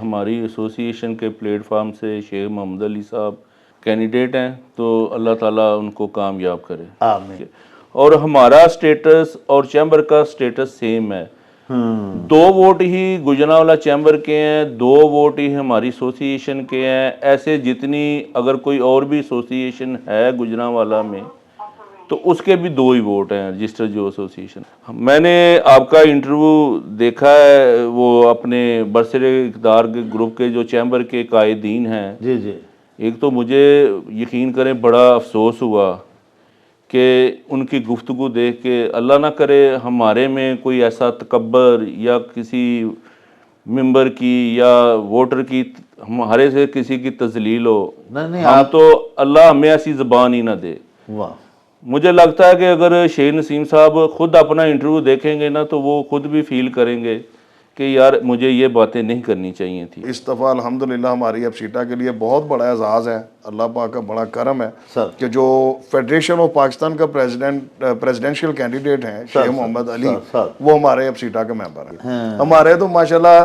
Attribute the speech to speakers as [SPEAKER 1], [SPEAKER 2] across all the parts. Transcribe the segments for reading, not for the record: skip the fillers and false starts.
[SPEAKER 1] हमारी एसोसिएशन के प्लेटफार्म से शेख मोहम्मद अली साहब कैंडिडेट हैं, तो अल्लाह ताला उनको कामयाब करे।
[SPEAKER 2] आमीन।
[SPEAKER 1] और हमारा स्टेटस और चैम्बर का स्टेटस सेम है। 2 वोट ही गुजरांवाला चैम्बर के हैं, 2 वोट ही हमारी एसोसिएशन के हैं। ऐसे जितनी अगर कोई और भी एसोसिएशन है गुजरांवाला में तो उसके भी 2 ही वोट हैं रजिस्टर जो एसोसिएशन। मैंने आपका इंटरव्यू देखा है, वो अपने बरसरे इक़्तिदार के ग्रुप के जो चैम्बर के कायदीन हैं।
[SPEAKER 2] जी जी।
[SPEAKER 1] एक तो मुझे यकीन करें बड़ा अफसोस हुआ कि उनकी गुफ्तगू देख के, अल्लाह ना करे हमारे में कोई ऐसा तकब्बर या किसी मेंबर की या वोटर की हमारे से किसी की तजलील हो।
[SPEAKER 2] नहीं
[SPEAKER 1] हम तो अल्लाह हमें ऐसी ज़बान ही ना दे।
[SPEAKER 2] वाह।
[SPEAKER 1] मुझे लगता है कि अगर शेख नसीम साहब खुद अपना इंटरव्यू देखेंगे ना तो वो खुद भी फील करेंगे कि यार मुझे ये बातें नहीं करनी चाहिए थी।
[SPEAKER 3] इस दफ़ा अल्हम्दुलिल्लाह हमारी अब सीटा के लिए बहुत बड़ा एजाज़ है, अल्लाह पाक का बड़ा करम है कि जो फेडरेशन ऑफ पाकिस्तान का प्रेसिडेंशियल कैंडिडेट हैं शेख मोहम्मद अली, वो हमारे अब सीटा के मेंबर हैं। हमारे तो माशाल्लाह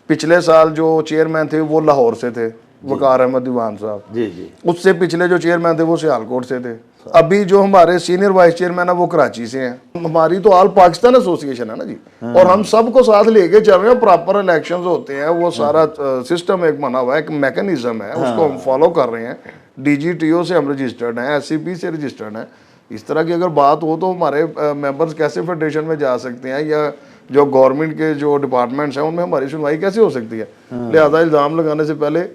[SPEAKER 3] पिछले साल जो चेयरमैन थे वो लाहौर से थे, वकार अहमद दीवान साहब।
[SPEAKER 2] जी जी।
[SPEAKER 3] उससे पिछले जो चेयरमैन थे वो सियालकोट से थे। अभी जो हमारे सीनियर वाइस चेयरमैन है वो कराची से हैं। हमारी तो ऑल पाकिस्तान एसोसिएशन है ना जी, और हम सबको साथ लेके चल रहे हैं। प्रॉपर इलेक्शंस होते हैं, वो सारा सिस्टम एक बना हुआ है, एक मैकेनिज्म है, उसको हम फॉलो कर रहे हैं। DGTO से हम रजिस्टर्ड हैं, SCP से रजिस्टर्ड हैं। इस तरह की अगर बात हो तो हमारे मेंबर्स कैसे फेडरेशन में जा सकते हैं, या जो गवर्नमेंट के जो डिपार्टमेंट्स हैं उनमें हमारी सुनवाई कैसे हो सकती है। लिहाजा इल्ज़ाम लगाने से पहले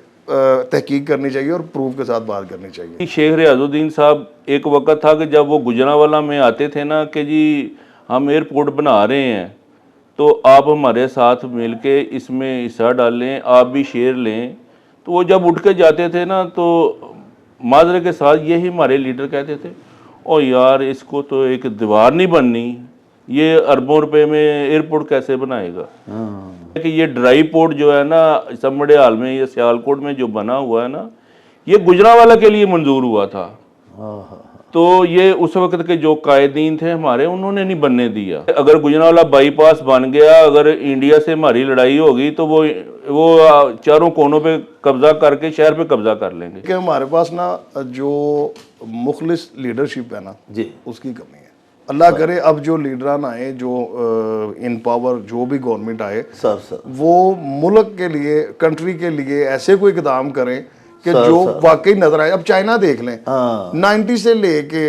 [SPEAKER 3] तहकीक करनी चाहिए और प्रूफ के साथ बात करनी चाहिए।
[SPEAKER 1] शेख रियाजुद्दीन साहब एक वक्त था कि जब वो गुजरांवाला में आते थे ना कि जी हम एयरपोर्ट बना रहे हैं तो आप हमारे साथ मिलके इसमें हिस्सा डालें, आप भी शेयर लें। तो वो जब उठ के जाते थे ना तो माजरे के साथ यही हमारे लीडर कहते थे, ओ यार इसको तो एक दीवार नहीं बननी, ये अरबों रुपए में एयरपोर्ट कैसे बनाएगा। कि ये ड्राई पोर्ट जो है ना समड़े हाल में या सियालकोट में जो बना हुआ है ना, ये गुजरांवाला के लिए मंजूर हुआ था। तो ये उस वक्त के जो कायदीन थे हमारे, उन्होंने नहीं बनने दिया। अगर गुजरांवाला बाईपास बन गया, अगर इंडिया से हमारी लड़ाई होगी तो वो चारों कोनों पे कब्जा करके शहर पे कब्जा कर लेंगे।
[SPEAKER 3] कि हमारे पास ना जो मुखलिस लीडरशिप है ना
[SPEAKER 2] जी,
[SPEAKER 3] उसकी कमी है। अल्लाह करे अब जो लीडरान आए, जो इन पावर जो भी गवर्नमेंट आए
[SPEAKER 2] सर
[SPEAKER 3] वो मुल्क के लिए, कंट्री के लिए ऐसे कोई इकदाम करें कि जो वाकई नजर आए। अब चाइना देख लें, 90 से लेके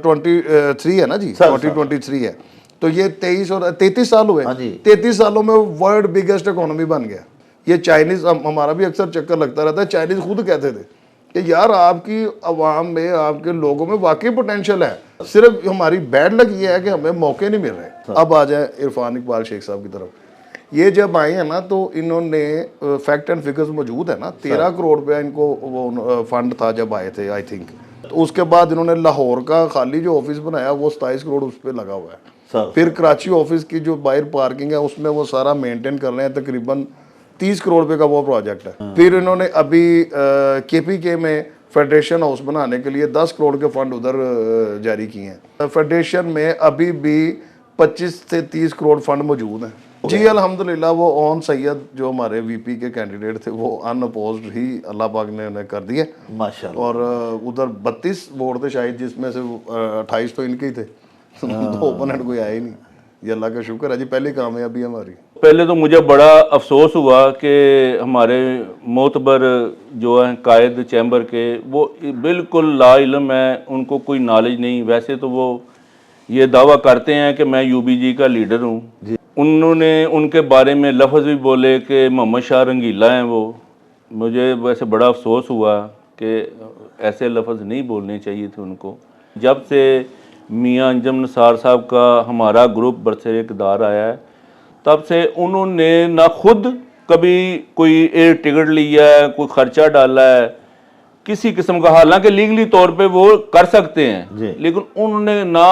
[SPEAKER 3] 23 है ना जी, 2023 है, तो ये 23 और 33 साल हुए। 33 सालों में वर्ल्ड बिगेस्ट इकोनॉमी बन गया। ये चाइनीज, हमारा भी अक्सर चक्कर लगता रहता है, चाइनीज खुद कहते थे कि यार आपकी आवाम में, आपके लोगों में वाकई पोटेंशियल है, सिर्फ हमारी बैड लक ये है कि हमें मौके नहीं मिल रहे। अब आ जाए इरफान इकबाल शेख साहब की तरफ। ये जब आए हैं ना तो इन्होंने फैक्ट एंड फिगर्स मौजूद है ना, 13 करोड़ रुपया इनको वो फंड था जब आए थे आई थिंक। तो उसके बाद इन्होंने लाहौर का खाली जो ऑफिस बनाया वो 27 करोड़ उस पर लगा हुआ है। फिर कराची ऑफिस की जो बाहर पार्किंग है उसमें वो सारा मेंटेन कर रहे हैं, तकरीबन 30 करोड़ रुपए का वो प्रोजेक्ट है। फिर इन्होंने अभी KPK में फेडरेशन हाउस बनाने के लिए 10 करोड़ के फंड उधर जारी किए हैं। फेडरेशन में अभी भी 25 से 30 करोड़ फंड मौजूद हैं जी। अल्हम्दुलिल्लाह वो ओन सैयद जो हमारे VP के कैंडिडेट थे वो अनअपोज्ड ही अल्लाह पाक ने उन्हें कर दिए माशाल्लाह। और उधर 32 वोट थे शायद, जिसमें से 28 तो इनके ही थे। तो ओपोनेंट कोई आया ही नहीं। ये अल्लाह का शुक्र है जी, पहली कामयाबी हमारी।
[SPEAKER 1] पहले तो मुझे बड़ा अफसोस हुआ कि हमारे मोतबर जो हैं कायद चैम्बर के, वो बिल्कुल लाइल्म है, उनको कोई नॉलेज नहीं। वैसे तो वो ये दावा करते हैं कि मैं UBG का लीडर हूँ। उन्होंने उनके बारे में लफ्ज़ भी बोले कि मोहम्मद शाह रंगीला हैं वो। मुझे वैसे बड़ा अफसोस हुआ कि ऐसे लफ्ज़ नहीं बोलने चाहिए थे उनको। जब से मियाँ अंजम निसार साहब का हमारा ग्रुप बरसरे इक़्तिदार आया है तब से उन्होंने ना खुद कभी कोई एयर टिकट लिया है, कोई ख़र्चा डाला है किसी किस्म का। हालांकि लीगली तौर पे वो कर सकते हैं, लेकिन उन्होंने ना,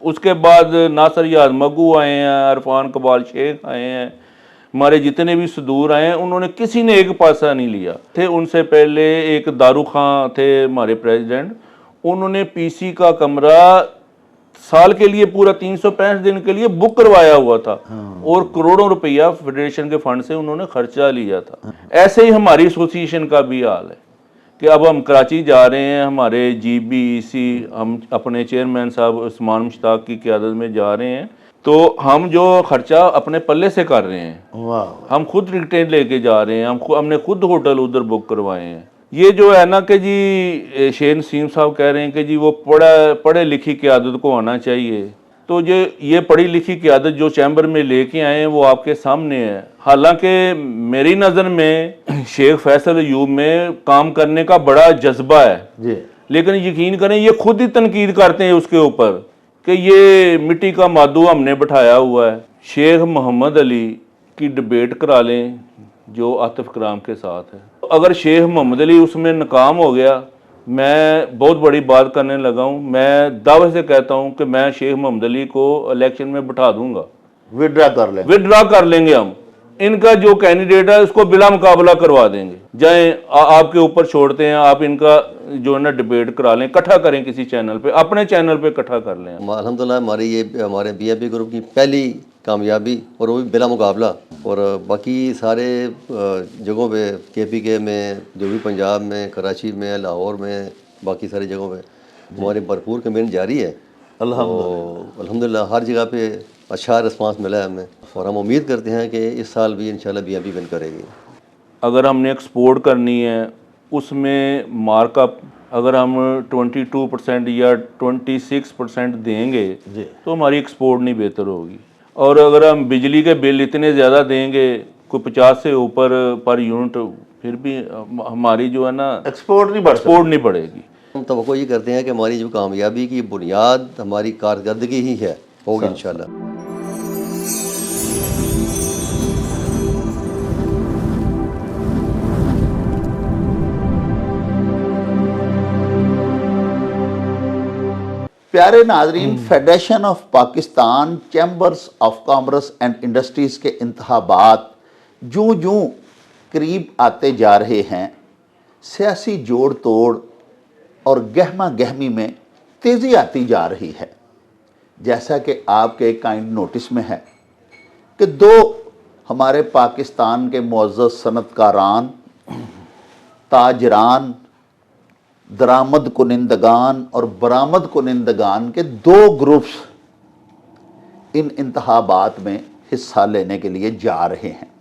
[SPEAKER 1] उसके बाद नासर याद मगू आए हैं, इरफान इकबाल शेख आए हैं, हमारे जितने भी सदूर आए हैं, उन्होंने किसी ने एक पैसा नहीं लिया थे। उनसे पहले एक दारू खां थे हमारे प्रेसिडेंट, उन्होंने PC का कमरा साल के लिए पूरा 365 दिन के लिए बुक करवाया हुआ था और करोड़ों रुपया फेडरेशन के फंड से उन्होंने खर्चा लिया था। ऐसे ही हमारी एसोसिएशन का भी हाल है कि अब हम कराची जा रहे हैं, हमारे GBEC हम अपने चेयरमैन साहब उस्मान मुश्ताक की क़यादत में जा रहे हैं, तो हम जो खर्चा अपने पल्ले से कर रहे हैं,
[SPEAKER 2] वाह,
[SPEAKER 1] हम खुद टिकटें लेके जा रहे हैं, हमने खुद होटल उधर बुक करवाए हैं। ये जो है ना कि जी शेर नसीम साहब कह रहे हैं कि जी वो पढ़े लिखी क़यादत को आना चाहिए, तो ये पढ़ी लिखी क़यादत जो चैम्बर में लेके आए हैं वो आपके सामने है। हालांकि मेरी नज़र में शेख फैसल अयूब में काम करने का बड़ा जज्बा है
[SPEAKER 2] जी,
[SPEAKER 1] लेकिन यकीन करें ये खुद ही तनकीद करते हैं उसके ऊपर कि ये मिट्टी का मादू हमने बिठाया हुआ है। शेख मोहम्मद अली की डिबेट करा लें जो आतिफ कलाम के साथ है, अगर शेख मोहम्मद अली उसमें नाकाम हो गया, मैं बहुत बड़ी बात करने लगा हूँ, मैं दावे से कहता हूँ कि मैं शेख मोहम्मद अली को इलेक्शन में बिठा दूंगा, विड्रा कर लेंगे हम, इनका जो कैंडिडेट है उसको बिला मुकाबला करवा देंगे। जाएं आपके ऊपर छोड़ते हैं, आप इनका जो है ना डिबेट करा लें, इकट्ठा करें किसी चैनल पे, अपने चैनल पे इकट्ठा कर लें।
[SPEAKER 4] अल्हम्दुलिल्लाह हमारे BNP ग्रुप की पहली कामयाबी और वो भी बिला मुकाबला, और बाकी सारे जगहों पे KPK में, जो भी पंजाब में, कराची में, लाहौर में, बाकी सारी जगहों पे हमारी भरपूर कैंपेन जारी है। अल्हम्दुलिल्लाह हर जगह पे अच्छा रिस्पांस मिला है हमें, और हम उम्मीद करते हैं कि इस साल भी इंशाल्लाह BNP विन करेगी।
[SPEAKER 1] अगर हमने एक्सपोर्ट करनी है उसमें मार्कअप अगर हम 22% या 26% देंगे तो हमारी एक्सपोर्ट नहीं बेहतर होगी, और अगर हम बिजली के बिल इतने ज़्यादा देंगे कोई 50 से ऊपर पर यूनिट, फिर भी हमारी जो है ना एक्सपोर्ट नहीं बढ़ेगी।
[SPEAKER 4] हम तो ये करते हैं कि हमारी जो कामयाबी की बुनियाद हमारी कारकर्दगी ही है, होगी इंशाल्लाह।
[SPEAKER 2] प्यारे नाजरीन, federation of Pakistan chambers of commerce and industries के इंतखाबात जूँ जूँ करीब आते जा रहे हैं, सियासी जोड़ तोड़ और गहमा गहमी में तेज़ी आती जा रही है। जैसा कि आपके काइंड नोटिस में है कि दो हमारे पाकिस्तान के मुअज़्ज़ज़ सनतकारान, ताजरान, दरामद कुनिंदगान और बरामद कुनिंदगान के दो ग्रुप्स इन इंतखाबात में हिस्सा लेने के लिए जा रहे हैं।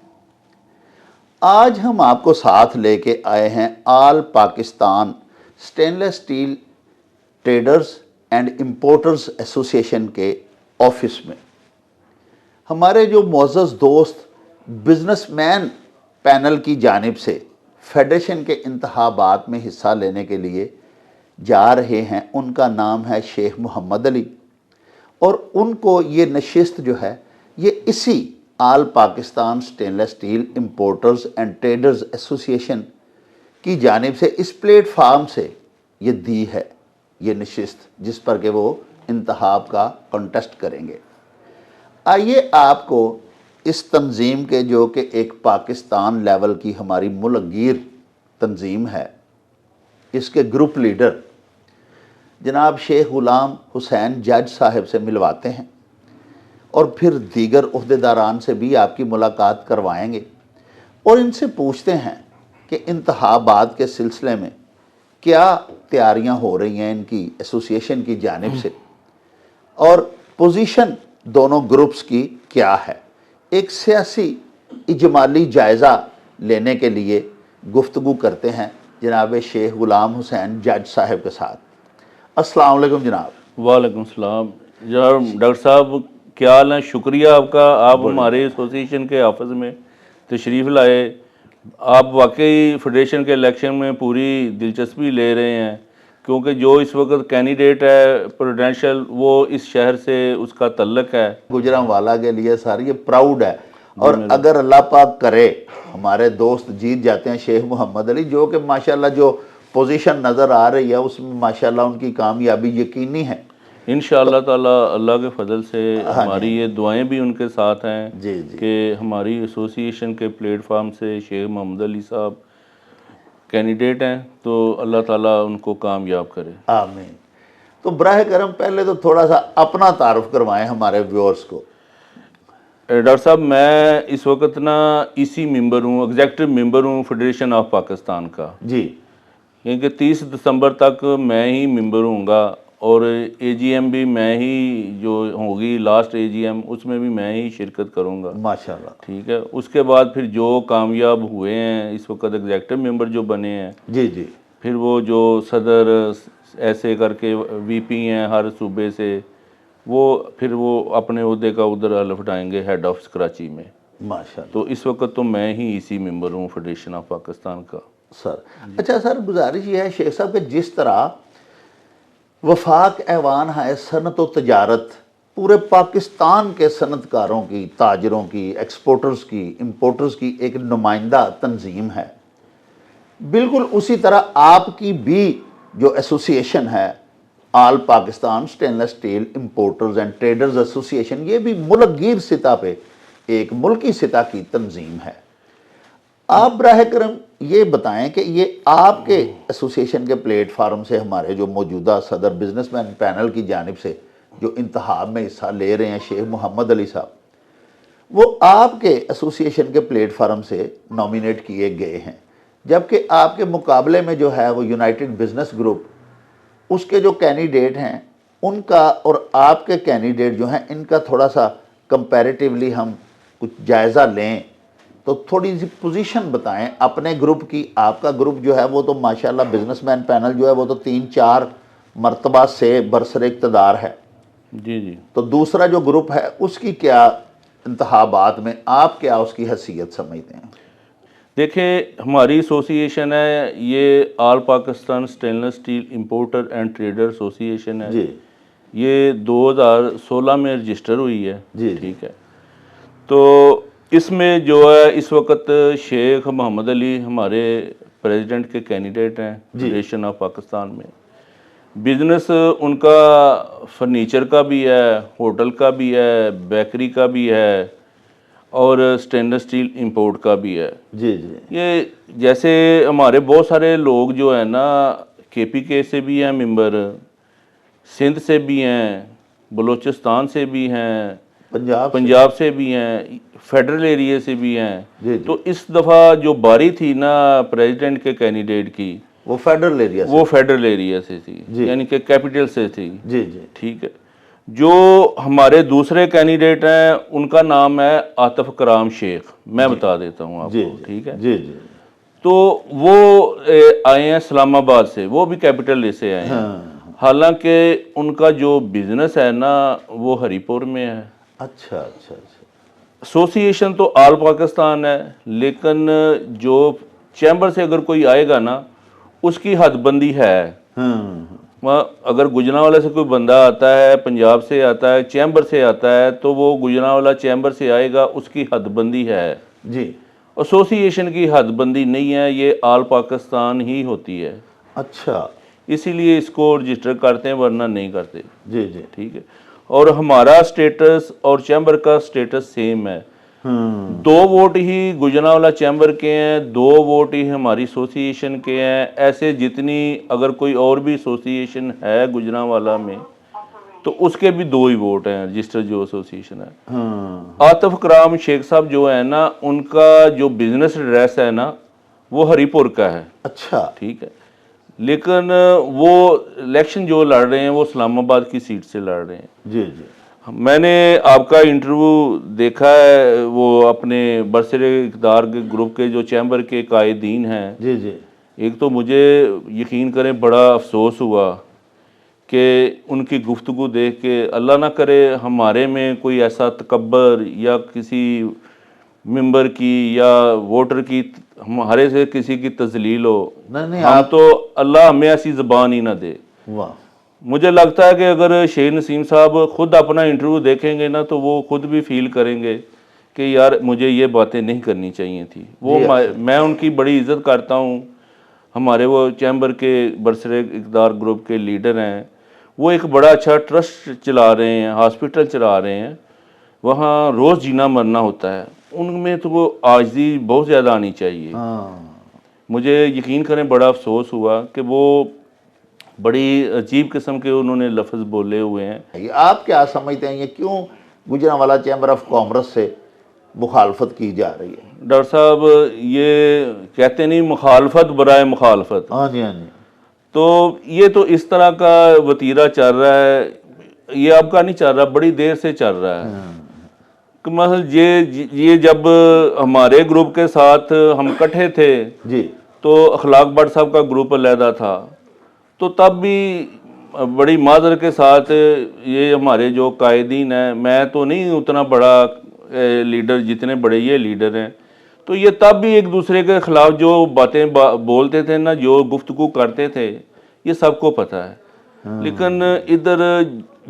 [SPEAKER 2] आज हम आपको साथ लेके आए हैं all Pakistan stainless steel traders and importers association के ऑफिस में। हमारे जो मुअज़्ज़ज़ दोस्त बिजनेसमैन पैनल की जानिब से फेडरेशन के इंतखाबात में हिस्सा लेने के लिए जा रहे हैं, उनका नाम है शेख मोहम्मद अली, और उनको ये नशिस्त जो है ये इसी all Pakistan stainless steel importers and traders association की जानिब से इस प्लेटफार्म से ये दी है, ये नशिस्त जिस पर कि वो इंतखाब का कंटेस्ट करेंगे। आइए आपको इस तंजीम के, जो कि एक पाकिस्तान लेवल की हमारी मुल्कगीर तंजीम है, इसके ग्रुप लीडर जनाब शेख गुलाम हुसैन जज साहब से मिलवाते हैं, और फिर दीगर ओहदेदारान से भी आपकी मुलाकात करवाएंगे और इनसे पूछते हैं कि इंतखाबात के सिलसिले में क्या तैयारियां हो रही हैं इनकी एसोसिएशन की जानिब से, और पोजीशन दोनों ग्रुप्स की क्या है। एक सियासी इजमाली जायज़ा लेने के लिए गुफ्तगू करते हैं जनाब शेख गुलाम हुसैन जज साहब के साथ। अस्सलाम वालेकुम जनाब।
[SPEAKER 1] वालेकुम सलाम जनाब। डॉक्टर साहब क्या हाल है, शुक्रिया आपका, आप हमारे एसोसिएशन के ऑफिस में तशरीफ़ लाए। आप वाकई फेडरेशन के इलेक्शन में पूरी दिलचस्पी ले रहे हैं, क्योंकि जो इस वक्त कैंडिडेट है प्रेसिडेंशियल वो इस शहर से उसका तल्लक है।
[SPEAKER 2] गुजरांवाला के लिए सर ये प्राउड है, और अगर अल्लाह पाक करे हमारे दोस्त जीत जाते हैं शेख मोहम्मद अली, जो कि माशाल्लाह जो पोजीशन नज़र आ रही है उसमें माशाल्लाह उनकी कामयाबी यकीनी है
[SPEAKER 1] इंशाअल्लाह ताला। अल्लाह के फजल से हमारी ये दुआएं भी उनके साथ हैं
[SPEAKER 2] जी
[SPEAKER 1] कि हमारी एसोसिएशन के प्लेटफार्म से शेख मोहम्मद अली साहब कैंडिडेट हैं, तो अल्लाह ताला उनको कामयाब करे।
[SPEAKER 2] आमीन। तो बराह करम पहले तो थोड़ा सा अपना तारुफ करवाएं हमारे व्यूअर्स को।
[SPEAKER 1] डॉक्टर साहब, मैं इस वक्त ना इसी मेंबर हूँ, एग्जेक्टिव मेंबर हूँ फेडरेशन ऑफ पाकिस्तान का
[SPEAKER 2] जी।
[SPEAKER 1] क्योंकि 30 दिसंबर तक मैं ही मेंबर हूँगा और एजीएम भी मैं ही जो होगी लास्ट एजीएम उसमें भी मैं ही शिरकत करूँगा
[SPEAKER 2] माशाल्लाह।
[SPEAKER 1] ठीक है। उसके बाद फिर जो कामयाब हुए हैं इस वक्त एग्जेक्टिव मेंबर जो बने हैं,
[SPEAKER 2] जी जी।
[SPEAKER 1] फिर वो जो सदर ऐसे करके वीपी हैं हर सूबे से, वो फिर वो अपने ओहदे का उधर हल्फ उठाएंगे हेड ऑफिस कराची में।
[SPEAKER 2] माशाल्लाह।
[SPEAKER 1] तो इस वक्त तो मैं ही इसी मेंबर हूँ फेडरेशन ऑफ पाकिस्तान का।
[SPEAKER 2] सर अच्छा सर, गुजारिश ये है शेख साहब कि जिस तरह वफाक ऐवान है सनत व तजारत पूरे पाकिस्तान के सनतकारों की, ताजरों की, एक्सपोर्टर्स की, इम्पोर्टर्स की एक नुमाइंदा तंजीम है, बिल्कुल उसी तरह आपकी भी जो एसोसिएशन है all Pakistan stainless steel importers and traders association, ये भी मुल्कगीर सतह पे एक मुल्की सतह की तंजीम है। आप बराह करम ये बताएं कि ये आपके एसोसिएशन के प्लेटफार्म से हमारे जो मौजूदा सदर बिजनेसमैन पैनल की जानिब से जो इंतखाब में हिस्सा ले रहे हैं शेख मोहम्मद अली साहब, वो आपके एसोसिएशन के प्लेटफार्म से नॉमिनेट किए गए हैं, जबकि आपके मुकाबले में जो है वो यूनाइटेड बिजनेस ग्रुप उसके जो कैंडिडेट हैं उनका और आपके कैंडिडेट जो हैं इनका थोड़ा सा कंपैरेटिवली हम कुछ जायज़ा लें तो थोड़ी सी पोजीशन बताएं अपने ग्रुप की। आपका ग्रुप जो है वो तो माशाल्लाह बिजनेसमैन पैनल जो है वो तो 3-4 मरतबा से बरसर इक़्तिदार है।
[SPEAKER 1] जी जी।
[SPEAKER 2] तो दूसरा जो ग्रुप है उसकी क्या इंतखाबात में आप क्या उसकी हैसियत समझते हैं?
[SPEAKER 1] देखिए, हमारी एसोसिएशन है ये all Pakistan stainless steel importer and trader association है
[SPEAKER 2] जी।
[SPEAKER 1] ये 2016 में रजिस्टर हुई है
[SPEAKER 2] जी।
[SPEAKER 1] ठीक है। तो इसमें जो है इस वक्त शेख मोहम्मद अली हमारे प्रेसिडेंट के कैंडिडेट हैं फेडरेशन ऑफ पाकिस्तान में। बिजनेस उनका फर्नीचर का भी है, होटल का भी है, बेकरी का भी है और स्टेनलेस स्टील इंपोर्ट का भी है।
[SPEAKER 2] जी जी।
[SPEAKER 1] ये जैसे हमारे बहुत सारे लोग जो है ना केपीके से भी हैं मेंबर, सिंध से भी हैं, बलूचिस्तान से भी हैं, पंजाब से भी हैं, फेडरल एरिया से भी हैं।
[SPEAKER 2] जी।
[SPEAKER 1] तो इस दफ़ा जो बारी थी ना प्रेसिडेंट के कैंडिडेट की
[SPEAKER 2] वो फेडरल एरिया से
[SPEAKER 1] थी यानी कि कैपिटल से थी।
[SPEAKER 2] जी जी।
[SPEAKER 1] ठीक है। जो हमारे दूसरे कैंडिडेट हैं उनका नाम है आतिफ कराम शेख, मैं बता देता हूँ आपको ठीक है।
[SPEAKER 2] जी जी।
[SPEAKER 1] तो वो आए हैं इस्लामाबाद से, वो भी कैपिटल से आए हैं। हालांकि उनका जो बिजनेस है ना वो हरीपुर में है।
[SPEAKER 2] अच्छा अच्छा अच्छा।
[SPEAKER 1] एसोसिएशन तो ऑल पाकिस्तान है लेकिन जो चैम्बर से अगर कोई आएगा ना उसकी हदबंदी है। अगर गुजरांवाला से कोई बंदा आता है, पंजाब से आता है, चैम्बर से आता है तो वो गुजरांवाला चैम्बर से आएगा, उसकी हदबंदी है
[SPEAKER 2] जी।
[SPEAKER 1] एसोसिएशन की हदबंदी नहीं है, ये ऑल पाकिस्तान ही होती है।
[SPEAKER 2] अच्छा।
[SPEAKER 1] इसीलिए इसको रजिस्टर करते हैं वरना नहीं करते।
[SPEAKER 2] जी जी।
[SPEAKER 1] ठीक है। और हमारा स्टेटस और चैम्बर का स्टेटस सेम है। 2 वोट ही गुजरांवाला चैम्बर के हैं, 2 वोट ही हमारी एसोसिएशन के हैं। ऐसे जितनी अगर कोई और भी एसोसिएशन है गुजरांवाला में तो उसके भी 2 ही वोट हैं रजिस्टर जो एसोसिएशन है। आतिफ कराम शेख साहब जो है ना उनका जो बिजनेस एड्रेस है ना वो हरीपुर का है।
[SPEAKER 2] अच्छा।
[SPEAKER 1] ठीक है। लेकिन वो इलेक्शन जो लड़ रहे हैं वो इस्लामाबाद की सीट से लड़ रहे हैं।
[SPEAKER 2] जी जी।
[SPEAKER 1] मैंने आपका इंटरव्यू देखा है, वो अपने बरसरे इक़्तिदार के ग्रुप के जो चैम्बर के कायदीन हैं।
[SPEAKER 2] जी जी।
[SPEAKER 1] एक तो मुझे यकीन करें बड़ा अफसोस हुआ कि उनकी गुफ्तगू देख के, अल्लाह ना करे हमारे में कोई ऐसा तकब्बर या किसी मेंबर की या वोटर की हमारे से किसी की तजलील हो।
[SPEAKER 2] नहीं
[SPEAKER 1] हम तो अल्लाह हमें ऐसी ज़बान ही ना दे।
[SPEAKER 2] वाह।
[SPEAKER 1] मुझे लगता है कि अगर शेख नसीम साहब खुद अपना इंटरव्यू देखेंगे ना तो वो खुद भी फील करेंगे कि यार मुझे ये बातें नहीं करनी चाहिए थी। वो मैं उनकी बड़ी इज़्ज़त करता हूँ। हमारे वो चैम्बर के बरसरे इक़्तिदार ग्रुप के लीडर हैं, वो एक बड़ा अच्छा ट्रस्ट चला रहे हैं, हॉस्पिटल चला रहे हैं, वहाँ रोज़ जीना मरना होता है। उनमें तो वो आजिज़ी बहुत ज़्यादा आनी चाहिए। मुझे यकीन करें बड़ा अफसोस हुआ कि वो बड़ी अजीब किस्म के उन्होंने लफ्ज़ बोले हुए हैं।
[SPEAKER 2] ये आप क्या समझते हैं, ये क्यों गुजरांवाला चैम्बर ऑफ कॉमर्स से मुखालफत की जा रही है?
[SPEAKER 1] डॉक्टर साहब, ये कहते नहीं मुखालफत बराए मुखालफत,
[SPEAKER 2] हाँ जी, हाँ जी।
[SPEAKER 1] तो ये तो इस तरह का वतीरा चल रहा है, ये आपका नहीं चल रहा, बड़ी देर से चल रहा है। कि मतलब ये जब हमारे ग्रुप के साथ हम इकट्ठे थे
[SPEAKER 2] जी,
[SPEAKER 1] तो अखलाक भट्ट साहब का ग्रुप अलहदा था, तो तब भी बड़ी माजर के साथ ये हमारे जो कायदीन हैं, मैं तो नहीं उतना बड़ा लीडर जितने बड़े ये लीडर हैं, तो ये तब भी एक दूसरे के ख़िलाफ़ जो बातें बोलते थे ना, जो गुफ्तगू करते थे, ये सबको पता है। लेकिन इधर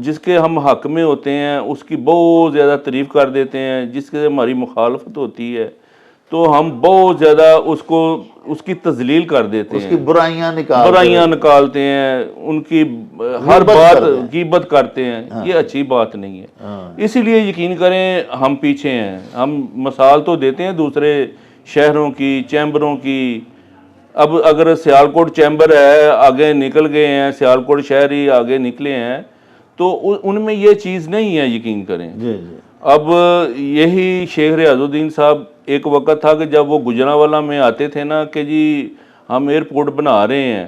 [SPEAKER 1] जिसके हम हक में होते हैं उसकी बहुत ज़्यादा तारीफ़ कर देते हैं, जिसके हमारी मुखालफत होती है तो हम बहुत ज़्यादा उसकी तजलील कर देते
[SPEAKER 2] उसकी
[SPEAKER 1] हैं,
[SPEAKER 2] बुराइयां
[SPEAKER 1] निकालते हैं, उनकी हर बात गीबत करते हैं। ये अच्छी बात नहीं है। इसीलिए यकीन करें हम पीछे हैं। हम मिसाल तो देते हैं दूसरे शहरों की, चैम्बरों की। अब अगर सियालकोट चैम्बर है, आगे निकल गए हैं, सियालकोट शहर ही आगे निकले हैं, तो उनमें ये चीज़ नहीं है, यकीन करें।
[SPEAKER 2] जी जी।
[SPEAKER 1] अब यही शेख रियाजुद्दीन साहब एक वक्त था कि जब वो गुजरांवाला में आते थे ना कि जी हम एयरपोर्ट बना रहे हैं,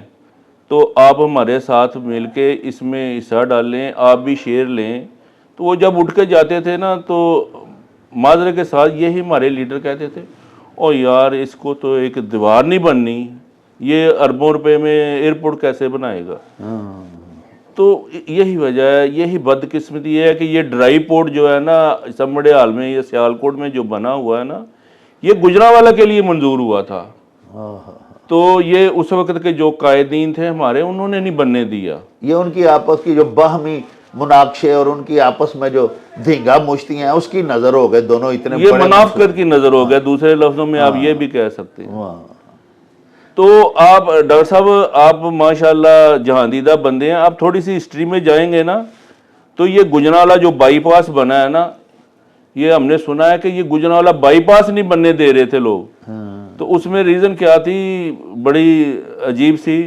[SPEAKER 1] तो आप हमारे साथ मिलके इसमें हिस्सा डालें, आप भी शेयर लें। तो वो जब उठ के जाते थे ना, तो माजरे के साथ यही हमारे लीडर कहते थे, ओ यार इसको तो एक दीवार नहीं बननी, ये अरबों रुपए में एयरपोर्ट कैसे बनाएगा। तो यही वजह है, यही बदकिस्मती है कि ये ड्राई पोर्ट जो है ना समड़े हाल में, ये सियालकोट में जो बना हुआ है ना, ये गुजरांवाला के लिए मंजूर हुआ था। तो ये उस वक्त के जो कायदीन थे हमारे, उन्होंने नहीं बनने दिया।
[SPEAKER 2] ये उनकी आपस की जो बाहमी मुनाकशे और उनकी आपस में जो धींगा मुश्ती हैं उसकी नजर हो गए दोनों, इतने
[SPEAKER 1] ये मुनाफकत की नजर हो गया, दूसरे लफ्जों में आप ये भी कह सकते हैं। तो आप डॉक्टर साहब, आप माशाल्लाह जहांदीदा बंदे हैं। आप थोड़ी सी हिस्ट्री में जाएंगे ना, तो ये गुजरांवाला जो बाईपास बना है ना, ये हमने सुना है कि ये गुजरांवाला बाईपास नहीं बनने दे रहे थे लोग। तो उसमें रीज़न क्या थी, बड़ी अजीब सी,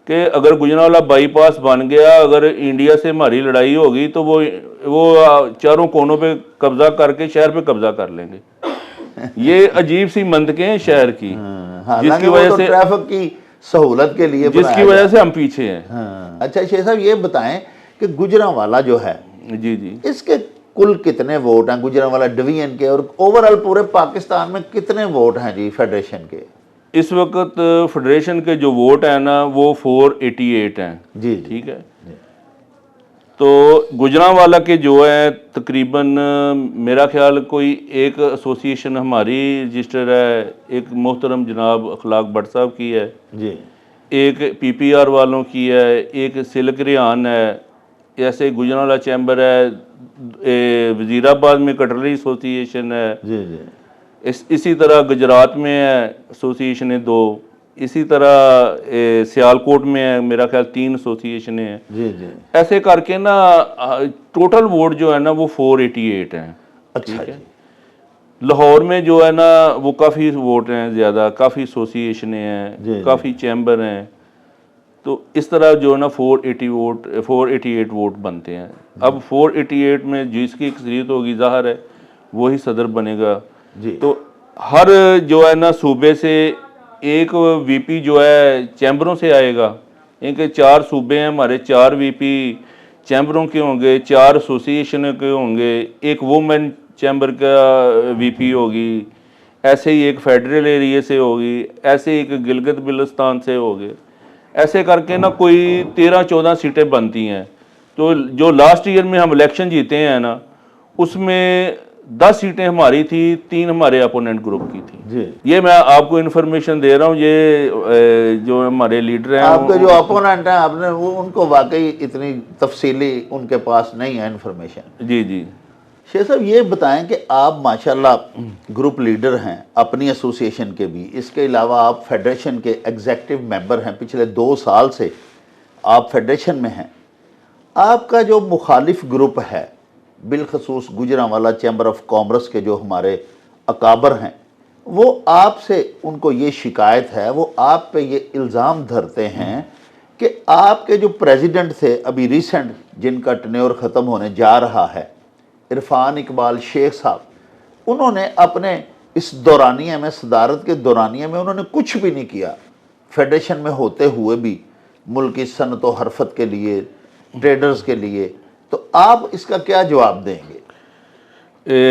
[SPEAKER 1] कि अगर गुजरांवाला बाईपास बन गया, अगर इंडिया से हमारी लड़ाई होगी तो वो चारों कोनों पे कब्जा करके शहर पे कब्जा कर लेंगे। ये अजीब सी मंतकें हैं शहर की, जिसकी वजह से
[SPEAKER 2] ट्रैफिक की सहूलत के लिए,
[SPEAKER 1] जिसकी वजह से हम पीछे हैं।
[SPEAKER 2] अच्छा शेख साहब, ये बताएं कि गुजरांवाला जो है,
[SPEAKER 1] जी जी,
[SPEAKER 2] इसके कुल कितने वोट हैं गुजरांवाला डिवीजन के, और ओवरऑल पूरे पाकिस्तान में कितने वोट हैं जी फेडरेशन के?
[SPEAKER 1] इस वक्त फेडरेशन के जो वोट हैं ना, वो 488 हैं।
[SPEAKER 2] जी
[SPEAKER 1] ठीक है। तो गुजरांवाला के जो है तकरीबन, मेरा ख्याल कोई एक एसोसिएशन हमारी रजिस्टर है, एक मोहतरम जनाब अखलाक भट्ट साहब की है
[SPEAKER 2] जी,
[SPEAKER 1] एक पीपीआर वालों की है, एक सिल्क रियान है, ऐसे गुजरांवाला चैम्बर है, वजीराबाद में कटलरी एसोसिएशन है
[SPEAKER 2] जी जी,
[SPEAKER 1] इसी तरह गुजरात में है एसोसिएशन है 2, इसी तरह सियालकोट में है, मेरा ख्याल 3 एसोसिएशन हैं।
[SPEAKER 2] जी जी।
[SPEAKER 1] ऐसे करके ना टोटल वोट जो है ना वो 488 हैं।
[SPEAKER 2] अच्छा जी।
[SPEAKER 1] लाहौर में जो है ना वो काफ़ी वोट हैं ज़्यादा, काफ़ी एसोसिएशनें हैं, काफ़ी चैम्बर हैं। तो इस तरह जो है ना 488 वोट बनते हैं। अब 488 में जिसकी अक्सरियत होगी, ज़ाहिर है वही सदर बनेगा
[SPEAKER 2] जी।
[SPEAKER 1] तो हर जो है ना सूबे से एक वीपी जो है चैम्बरों से आएगा। इनके 4 सूबे हैं हमारे, 4 वीपी चैम्बरों के होंगे, 4 एसोसिएशन के होंगे, एक वुमेन चैम्बर का वीपी होगी, ऐसे ही एक फेडरल एरिया से होगी, ऐसे ही एक गिलगित बिल्तिस्तान से होगे। ऐसे करके ना कोई 13-14 सीटें बनती हैं। तो जो लास्ट ईयर में हम इलेक्शन जीते हैं ना, उसमें 10 सीटें हमारी थी, 3 हमारे अपोनेंट ग्रुप की थी
[SPEAKER 2] जी।
[SPEAKER 1] ये मैं आपको इन्फॉर्मेशन दे रहा हूँ। ये जो हमारे लीडर हैं,
[SPEAKER 2] आपके जो अपोनेंट हैं, आपने वो उनको वाकई इतनी तफसीली उनके पास नहीं है इन्फॉर्मेशन।
[SPEAKER 1] जी जी।
[SPEAKER 2] शेख साहब, ये बताएं कि आप माशाल्लाह ग्रुप लीडर हैं अपनी एसोसिएशन के भी, इसके अलावा आप फेडरेशन के एग्जेक्टिव मेंबर हैं, पिछले 2 साल से आप फेडरेशन में हैं। आपका जो मुखालिफ ग्रुप है, बिलखसूस गुजरांवाला चैम्बर ऑफ कॉमर्स के जो हमारे अकाबर हैं, वो आपसे, उनको ये शिकायत है, वो आप पे ये इल्ज़ाम धरते हैं कि आपके जो प्रेसिडेंट थे अभी रिसेंट, जिनका टेन्योर ख़त्म होने जा रहा है, इरफान इकबाल शेख साहब, उन्होंने अपने इस दौरानिया में, सदारत के दौरानिया में उन्होंने कुछ भी नहीं किया फेडरेशन में होते हुए भी, मुल्क की सनत व हरफत के लिए, ट्रेडर्स के लिए। तो आप इसका क्या जवाब देंगे?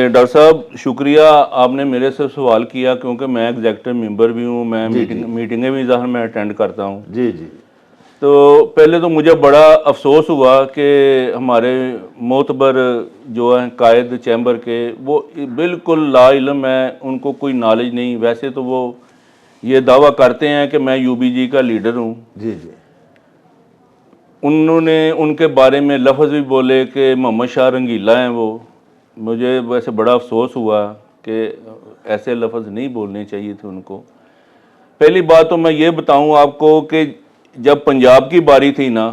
[SPEAKER 1] डॉक्टर साहब शुक्रिया, आपने मेरे से सवाल किया, क्योंकि मैं एग्जेक्टिव मेंबर भी हूँ, मैं मीटिंगें भी ज़ाहिर मैं अटेंड करता हूँ।
[SPEAKER 2] जी जी।
[SPEAKER 1] तो पहले तो मुझे बड़ा अफसोस हुआ कि हमारे मोतबर जो हैं कायद चैम्बर के, वो बिल्कुल लाइल्म है, उनको कोई नॉलेज नहीं। वैसे तो वो ये दावा करते हैं कि मैं यूबीजी का लीडर हूँ।
[SPEAKER 2] जी जी।
[SPEAKER 1] उन्होंने उनके बारे में लफ्ज़ भी बोले कि मोहम्मद शाह रंगीला हैं वो। मुझे वैसे बड़ा अफसोस हुआ कि ऐसे लफ्ज़ नहीं बोलने चाहिए थे उनको। पहली बात तो मैं ये बताऊं आपको कि जब पंजाब की बारी थी ना,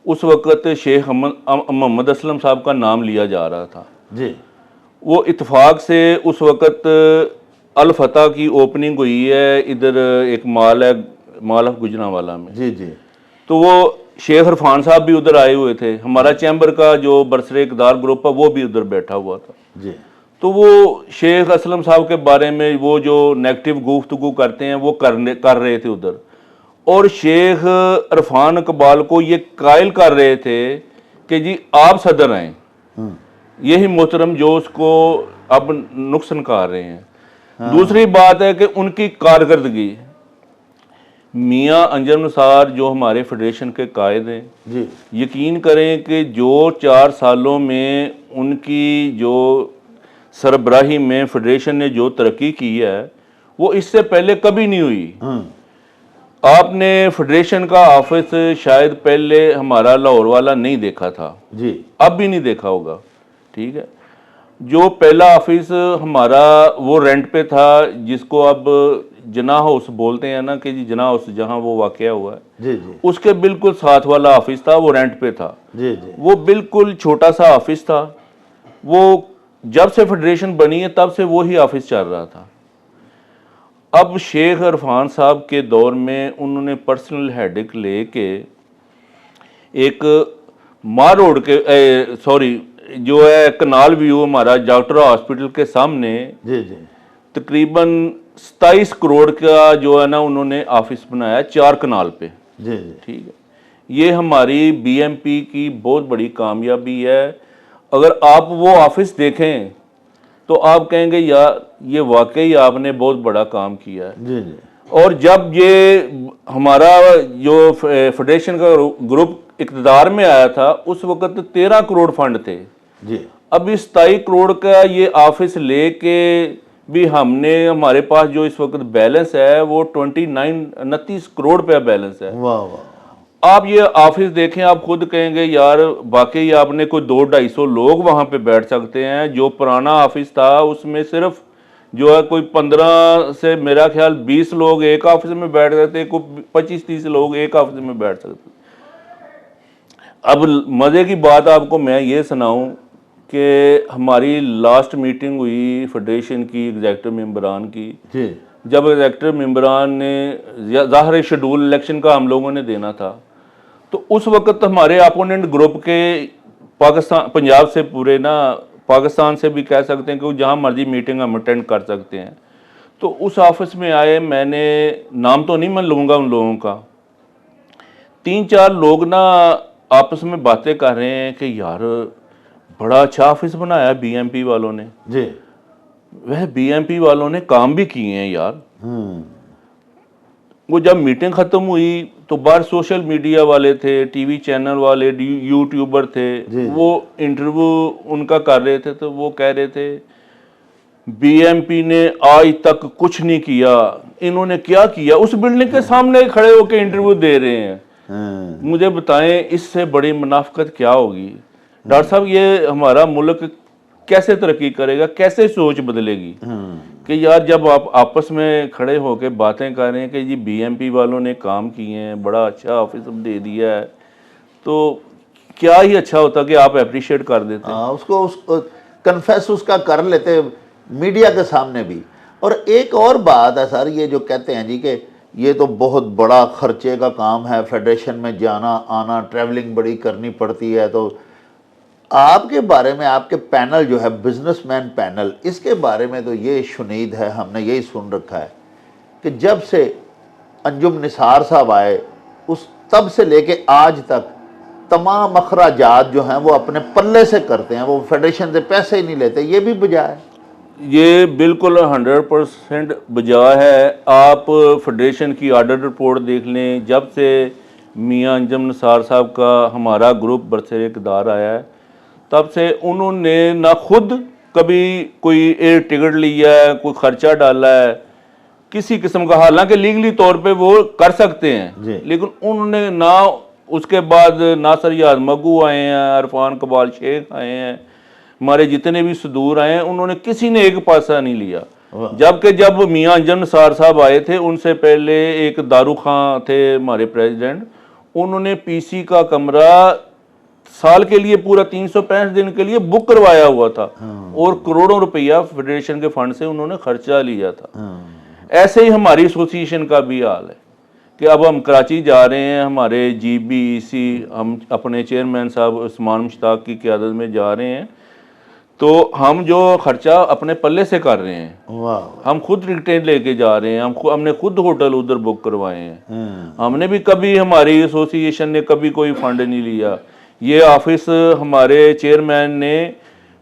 [SPEAKER 1] उस वक़्त शेख मोहम्मद असलम साहब का नाम लिया जा रहा था
[SPEAKER 2] जी।
[SPEAKER 1] वो इत्तेफाक से उस वक़्त अल फतह की ओपनिंग हुई है, इधर एक माल है, माल ऑफ गुजरांवाला में।
[SPEAKER 2] जी जी।
[SPEAKER 1] तो वो शेख इरफान साहब भी उधर आए हुए थे, हमारा चैम्बर का जो बरसरे इक़दार ग्रुप है वो भी उधर बैठा हुआ था
[SPEAKER 2] जी।
[SPEAKER 1] तो वो शेख असलम साहब के बारे में वो जो नेगेटिव गुफ्तगू करते हैं वो कर रहे थे उधर, और शेख इरफान इकबाल को ये कायल कर रहे थे कि जी आप सदर आए, यही मोहतरम जो उसको अब नुकसान कर रहे हैं। दूसरी बात है कि उनकी कारकर्दगी, मियाँ अंजम निसार जो हमारे फेडरेशन के कायद हैं
[SPEAKER 2] जी,
[SPEAKER 1] यकीन करें कि जो 4 सालों में उनकी जो सरबराही में फेडरेशन ने जो तरक्की की है वो इससे पहले कभी नहीं हुई। आपने फेडरेशन का ऑफिस शायद पहले हमारा लाहौर वाला नहीं देखा था
[SPEAKER 2] जी,
[SPEAKER 1] अब भी नहीं देखा होगा, ठीक है। जो पहला ऑफिस हमारा वो रेंट पे था, जिसको अब जना हाउस बोलते हैं ना, कि जी जना हाउस जहाँ वो वाकया हुआ है
[SPEAKER 2] जी जी,
[SPEAKER 1] उसके बिल्कुल साथ वाला ऑफिस था, वो रेंट पे था।
[SPEAKER 2] जी जी,
[SPEAKER 1] वो बिल्कुल छोटा सा ऑफिस था। वो जब से फेडरेशन बनी है तब से वो ही ऑफिस चल रहा था। अब शेख इरफान साहब के दौर में उन्होंने पर्सनल हेडेक लेके एक मार रोड के सॉरी जो है कनाल व्यू हमारा डॉक्टर हॉस्पिटल के सामने
[SPEAKER 2] जी जी,
[SPEAKER 1] तकरीबन 27 करोड़ का जो है ना उन्होंने ऑफिस बनाया 4 कनाल पे,
[SPEAKER 2] जी जी,
[SPEAKER 1] ठीक है। ये हमारी बीएमपी की बहुत बड़ी कामयाबी है। अगर आप वो ऑफिस देखें तो आप कहेंगे यार ये वाकई आपने बहुत बड़ा काम किया है।
[SPEAKER 2] जी जी,
[SPEAKER 1] और जब ये हमारा जो फेडरेशन का ग्रुप इक़्तिदार में आया था उस वक्त 13 करोड़ फंड थे
[SPEAKER 2] जी,
[SPEAKER 1] अब इस 27 करोड़ का ये ऑफिस लेके भी हमने, हमारे पास जो इस वक्त बैलेंस है वो 29 करोड़ पे बैलेंस है।
[SPEAKER 2] वाह वाह,
[SPEAKER 1] आप ये ऑफिस देखें, आप खुद कहेंगे यार वाकई आपने कोई 200-250 लोग वहाँ पे बैठ सकते हैं। जो पुराना ऑफिस था उसमें सिर्फ जो है कोई 15 से मेरा ख्याल 20 लोग एक ऑफिस में बैठ सकते, कोई 25-30 लोग एक ऑफिस में बैठ सकते। अब मज़े की बात आपको मैं ये सुनाऊं कि हमारी लास्ट मीटिंग हुई फेडरेशन की एग्जेक्टिव मेंबरान की,
[SPEAKER 2] जी,
[SPEAKER 1] जब एग्जेक्टिव मेंबरान ने ज़ाहिर शेड्यूल इलेक्शन का हम लोगों ने देना था, तो उस वक्त हमारे अपोनेंट ग्रुप के पाकिस्तान, पंजाब से पूरे ना, पाकिस्तान से भी कह सकते हैं कि जहाँ मर्जी मीटिंग हम अटेंड कर सकते हैं। तो उस ऑफिस में आए, मैंने नाम तो नहीं मैं लूँगा उन लोगों का, 3-4 लोग ना आपस में बातें कर रहे हैं कि यार बड़ा अच्छा ऑफिस बनाया बीएमपी वालों ने।
[SPEAKER 2] जी,
[SPEAKER 1] वह बीएमपी वालों ने काम भी किए हैं यार। वो जब मीटिंग ख़त्म हुई तो बाहर सोशल मीडिया वाले थे, टीवी चैनल वाले, यूट्यूबर थे, वो इंटरव्यू उनका कर रहे थे। तो वो कह रहे थे बीएमपी ने आज तक कुछ नहीं किया, इन्होंने क्या किया। उस बिल्डिंग के सामने खड़े होकर इंटरव्यू दे रहे हैं। मुझे बताएं इससे बड़ी मुनाफिकत क्या होगी। डॉक्टर साहब ये हमारा मुल्क कैसे तरक्की करेगा, कैसे सोच बदलेगी कि यार जब आप आपस में खड़े होकर बातें कर रहे हैं कि जी बीएमपी वालों ने काम किए हैं, बड़ा अच्छा ऑफिस दे दिया है, तो क्या ही अच्छा होता कि आप अप्रिशिएट कर देते।
[SPEAKER 2] उसको कन्फेस उसका कर लेते मीडिया के सामने भी। और एक और बात है सर, ये जो कहते हैं जी कि ये तो बहुत बड़ा खर्चे का काम है, फेडरेशन में जाना आना, ट्रैवलिंग बड़ी करनी पड़ती है। तो आपके बारे में, आपके पैनल जो है बिजनेसमैन पैनल, इसके बारे में तो ये शुनीद है, हमने यही सुन रखा है कि जब से अंजुम निसार साहब आए उस तब से लेके आज तक तमाम अखराजात जो हैं वो अपने पल्ले से करते हैं, वो फेडरेशन से पैसे ही नहीं लेते। ये भी बजा है?
[SPEAKER 1] ये बिल्कुल 100% बजा है। आप फेडरेशन की ऑडिट रिपोर्ट देख लें, जब से मियां अंजुम निसार साहब का हमारा ग्रुप बरसरे इक़्तिदार आया है, तब से उन्होंने ना खुद कभी कोई एयर टिकट लिया है, कोई खर्चा डाला है किसी किस्म का। हालांकि लीगली तौर पे वो कर सकते हैं, लेकिन उन्होंने ना, उसके बाद नासर याद मगू आए हैं, अरफान कबाल शेख आए हैं, हमारे जितने भी सदूर आए हैं, उन्होंने किसी ने एक पैसा नहीं लिया। जबकि जब मियां अंजुम निसार साहब आए थे, उनसे पहले एक दारू खां थे हमारे प्रेसिडेंट, उन्होंने पीसी का कमरा साल के लिए पूरा 365 दिन के लिए बुक करवाया हुआ था और करोड़ों रुपया फेडरेशन के फंड से उन्होंने खर्चा लिया था। ऐसे ही हमारी एसोसिएशन का भी हाल है कि अब हम कराची जा रहे हैं, हमारे GBEC, हम अपने चेयरमैन साहब उस्मान मुश्ताक की क़यादत में जा रहे हैं, तो हम जो खर्चा अपने पल्ले से कर रहे हैं, हम खुद टिकटें लेके जा रहे हैं, हमने खुद होटल उधर बुक करवाए हैं। हमने भी कभी, हमारी एसोसिएशन ने कभी कोई फंड नहीं लिया। ये ऑफिस हमारे चेयरमैन ने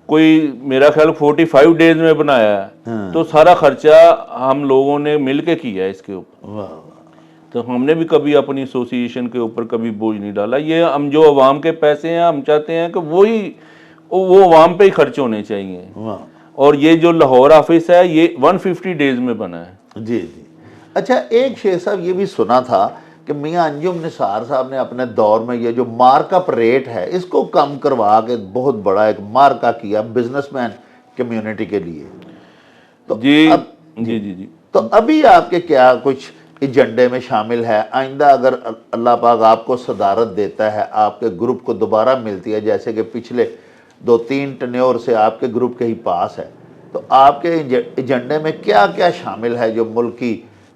[SPEAKER 1] कोई मेरा ख्याल 45 डेज में बनाया है, तो सारा खर्चा हम लोगों ने मिल के किया है इसके ऊपर। तो हमने भी कभी अपनी एसोसिएशन के ऊपर कभी बोझ नहीं डाला। ये हम जो अवाम के पैसे हैं, हम चाहते हैं कि वो अवाम पे ही खर्च होने चाहिए। और ये जो लाहौर ऑफिस है ये 150 डेज में बना है।
[SPEAKER 2] जी जी। अच्छा, एक शेख साहब ये भी सुना था कि मियां अंजुम निसार साहब ने अपने दौर में ये जो मार्कअप रेट है इसको कम करवा के बहुत बड़ा एक मार्का किया बिजनेसमैन कम्युनिटी के लिए। तो
[SPEAKER 1] जी
[SPEAKER 2] अब,
[SPEAKER 1] जी जी जी
[SPEAKER 2] तो अभी आपके क्या कुछ एजेंडे में शामिल है? आइंदा अगर अल्लाह पाक आपको सदारत देता है, आपके ग्रुप को दोबारा मिलती है, जैसे कि पिछले 2-3 टन्योर से आपके ग्रुप के ही पास है, तो आपके एजेंडे में क्या क्या शामिल है जो मुल्क की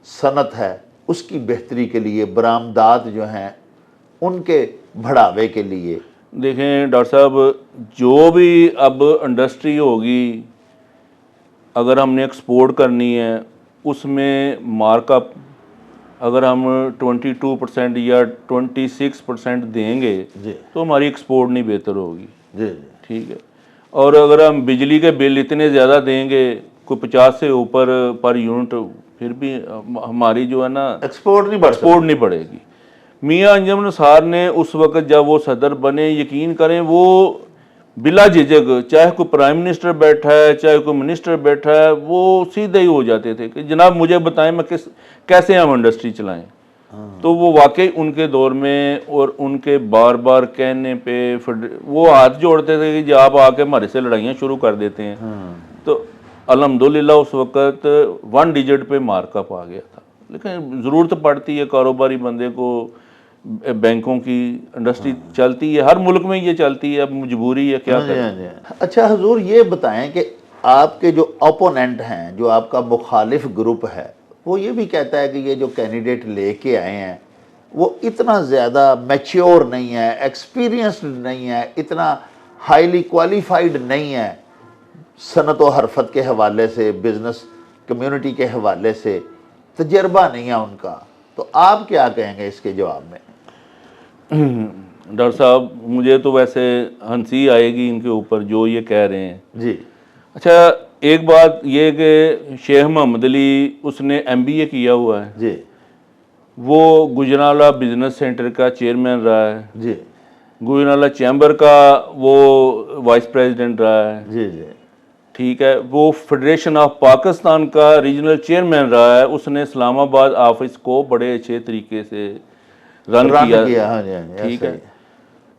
[SPEAKER 2] सनत है उसकी बेहतरी के लिए, बरामदात जो हैं उनके बढ़ावे के लिए?
[SPEAKER 1] देखें डॉक्टर साहब, जो भी अब इंडस्ट्री होगी, अगर हमने एक्सपोर्ट करनी है, उसमें मार्कअप अगर हम 22% या 26% देंगे तो हमारी एक्सपोर्ट नहीं बेहतर होगी। ठीक है। और अगर हम बिजली के बिल इतने ज़्यादा देंगे, कोई 50 से ऊपर पर यूनिट, फिर भी हमारी जो है ना एक्सपोर्ट नहीं बढ़ेगी। मियां अंजुम निसार ने उस वक्त जब वो सदर बने, यकीन करें वो बिला झिझक, चाहे कोई प्राइम मिनिस्टर बैठा है, चाहे कोई मिनिस्टर बैठा है, वो सीधे ही हो जाते थे कि जनाब मुझे बताएं मैं कैसे हम इंडस्ट्री चलाएं। तो वो वाकई उनके दौर में और उनके बार बार कहने पे वो हाथ जोड़ते थे कि जी आप आके हमारे से लड़ाइयाँ शुरू कर देते हैं। तो अल्हम्दुलिल्लाह उस वक़्त 1 डिजिट पे मार्कअप आ गया था। लेकिन ज़रूरत पड़ती है कारोबारी बंदे को, बैंकों की इंडस्ट्री चलती है, हर मुल्क में ये चलती है, अब मजबूरी है, क्या करें।
[SPEAKER 2] अच्छा हुजूर, ये बताएं कि आपके जो ओपोनेंट हैं, जो आपका मुखालिफ ग्रुप है, वो ये भी कहता है कि ये जो कैंडिडेट लेके आए हैं वो इतना ज़्यादा मैच्योर नहीं है, एक्सपीरियंस्ड नहीं है, इतना हाईली क्वालिफाइड नहीं है, सनत व हरफत के हवाले से, बिज़नेस कम्युनिटी के हवाले से तजर्बा नहीं है उनका। तो आप क्या कहेंगे इसके जवाब में?
[SPEAKER 1] डॉक्टर साहब, मुझे तो वैसे हंसी आएगी इनके ऊपर जो ये कह रहे हैं
[SPEAKER 2] जी।
[SPEAKER 1] अच्छा, एक बात ये कि शेख मोहम्मद अली, उसने MBA किया हुआ है
[SPEAKER 2] जी,
[SPEAKER 1] वो गुजरावाला बिजनेस सेंटर का चेयरमैन रहा है
[SPEAKER 2] जी,
[SPEAKER 1] गुजरावाला चैम्बर का वो वाइस प्रेसिडेंट रहा है
[SPEAKER 2] जी जी,
[SPEAKER 1] ठीक है, वो फेडरेशन ऑफ पाकिस्तान का रीजनल चेयरमैन रहा है। उसने इस्लामाबाद ऑफिस को बड़े अच्छे तरीके से रन किया।
[SPEAKER 2] हाँ जी, हाँ जी,
[SPEAKER 1] ठीक है।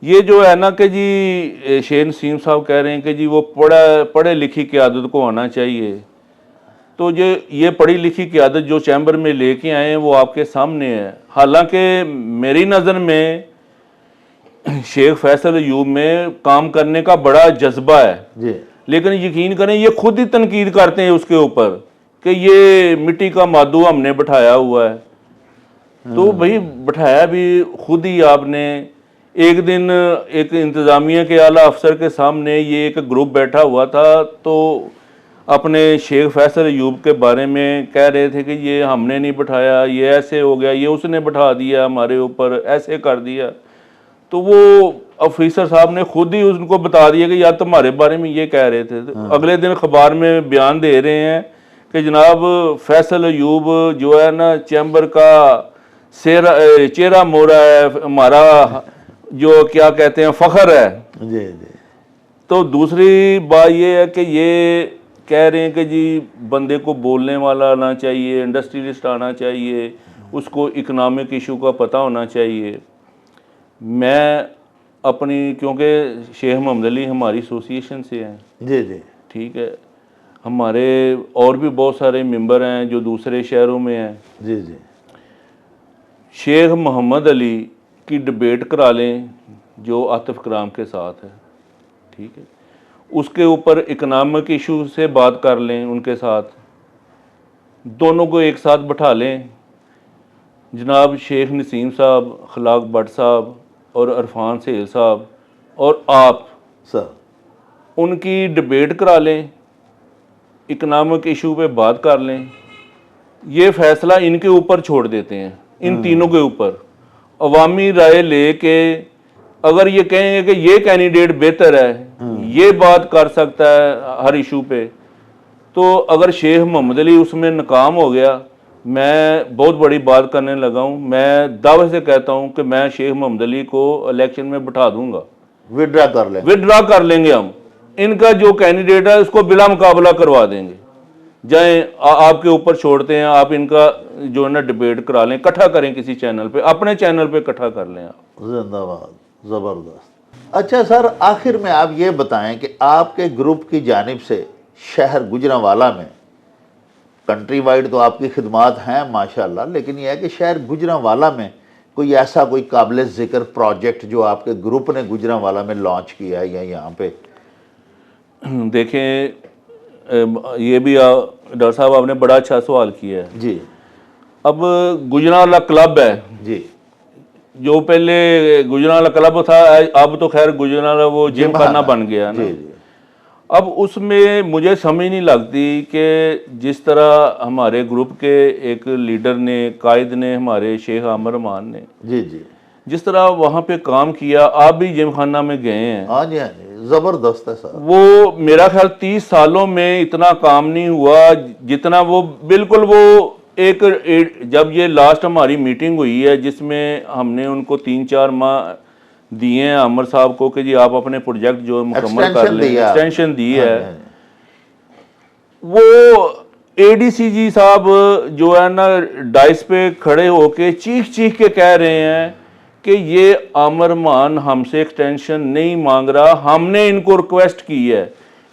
[SPEAKER 1] ये जो है ना कि जी शेर नसीम साहब कह रहे हैं कि जी वो पढ़े लिखी क़यादत को आना चाहिए, तो ये पढ़ी लिखी क़यादत जो चैम्बर में लेके आए हैं वो आपके सामने है। हालांकि मेरी नज़र में शेख फैसल अयूब में काम करने का बड़ा जज्बा है
[SPEAKER 2] जी,
[SPEAKER 1] लेकिन यकीन करें ये खुद ही तनकीद करते हैं उसके ऊपर कि ये मिट्टी का मादू हमने बैठाया हुआ है, तो भाई बैठाया भी खुद ही आपने। एक दिन एक इंतज़ामिया के आला अफसर के सामने ये एक ग्रुप बैठा हुआ था, तो अपने शेख फैसल अयूब के बारे में कह रहे थे कि ये हमने नहीं बैठाया, ये ऐसे हो गया, ये उसने बैठा दिया हमारे ऊपर, ऐसे कर दिया। तो वो ऑफिसर साहब ने खुद ही उनको बता दिया कि यार तुम्हारे बारे में ये कह रहे थे। तो अगले दिन अखबार में बयान दे रहे हैं कि जनाब फैसल अयूब जो है ना चैम्बर का चेहरा मोहरा है, हमारा जो क्या कहते हैं फख्र है।
[SPEAKER 2] जी जी।
[SPEAKER 1] तो दूसरी बात ये है कि ये कह रहे हैं कि जी बंदे को बोलने वाला आना चाहिए, इंडस्ट्रियलिस्ट आना चाहिए, उसको इकोनॉमिक इशू का पता होना चाहिए। मैं अपनी, क्योंकि शेख मोहम्मद अली हमारी एसोसिएशन से हैं,
[SPEAKER 2] जी जी,
[SPEAKER 1] ठीक है, हमारे और भी बहुत सारे मेंबर हैं जो दूसरे शहरों में हैं।
[SPEAKER 2] जी जी,
[SPEAKER 1] शेख मोहम्मद अली की डिबेट करा लें जो आतिफ कलाम के साथ है, ठीक है, उसके ऊपर इकोनॉमिक इशू से बात कर लें उनके साथ, दोनों को एक साथ बैठा लें। जनाब शेख नसीम साहब, खलाक भट्ट साहब और अरफान सेल साहब और आप
[SPEAKER 2] सर,
[SPEAKER 1] उनकी डिबेट करा लें, इकोनॉमिक इशू पे बात कर लें। ये फैसला इनके ऊपर छोड़ देते हैं, इन तीनों के ऊपर अवामी राय ले के अगर ये कहेंगे कि ये कैंडिडेट बेहतर है, ये बात कर सकता है हर इशू पे, तो अगर शेख मोहम्मद अली उसमें नाकाम हो गया, मैं बहुत बड़ी बात करने लगा हूँ, मैं दावे से कहता हूँ कि मैं शेख मोहम्मद अली को इलेक्शन में बिठा दूंगा, विड्रा कर लेंगे हम। इनका जो कैंडिडेट है उसको बिला मुकाबला करवा देंगे। जाएं आपके ऊपर छोड़ते हैं, आप इनका जो है ना डिबेट करा लें, इकट्ठा करें किसी चैनल पे, अपने चैनल पे इकट्ठा कर लें आप।
[SPEAKER 2] जिंदाबाद, ज़बरदस्त। अच्छा सर, आखिर में आप ये बताएं कि आपके ग्रुप की जानिब से शहर गुजरांवाला में, कंट्री वाइड तो आपकी खिदमात हैं माशाल्लाह, लेकिन यह है कि शहर गुजरांवाला में कोई ऐसा कोई काबिल ज़िक्र प्रोजेक्ट जो आपके ग्रुप ने गुजरांवाला में लॉन्च किया है या यहाँ पे?
[SPEAKER 1] देखें, ये भी डॉक्टर साहब आपने बड़ा अच्छा सवाल किया है
[SPEAKER 2] जी।
[SPEAKER 1] अब गुजरांवाला क्लब है
[SPEAKER 2] जी,
[SPEAKER 1] जो पहले गुजरांवाला क्लब था, अब तो खैर गुजरांवाला वो जिम खाना बन गया ना।
[SPEAKER 2] जी जी।
[SPEAKER 1] अब उसमें मुझे समझ नहीं लगती कि जिस तरह हमारे ग्रुप के एक लीडर ने, कायद ने, हमारे शेख आमिर रहमान ने
[SPEAKER 2] जी जी,
[SPEAKER 1] जिस तरह वहाँ पे काम किया, आप भी जिम खाना में गए हैं।
[SPEAKER 2] हाँ जी, हाँ जी, ज़बरदस्त है सर।
[SPEAKER 1] वो मेरा ख्याल 30 सालों में इतना काम नहीं हुआ जितना वो, बिल्कुल वो एक जब ये लास्ट हमारी मीटिंग हुई है जिसमें हमने उनको 3-4 माह दिए हैं आमिर साहब को कि जी आप अपने प्रोजेक्ट जो मुकम्मल कर लें, एक्सटेंशन दी है। वो एडीसीजी साहब जो है ना डाइस पे खड़े होके चीख चीख के कह रहे हैं कि ये आमिर रहमान हमसे एक्सटेंशन नहीं मांग रहा, हमने इनको रिक्वेस्ट की है।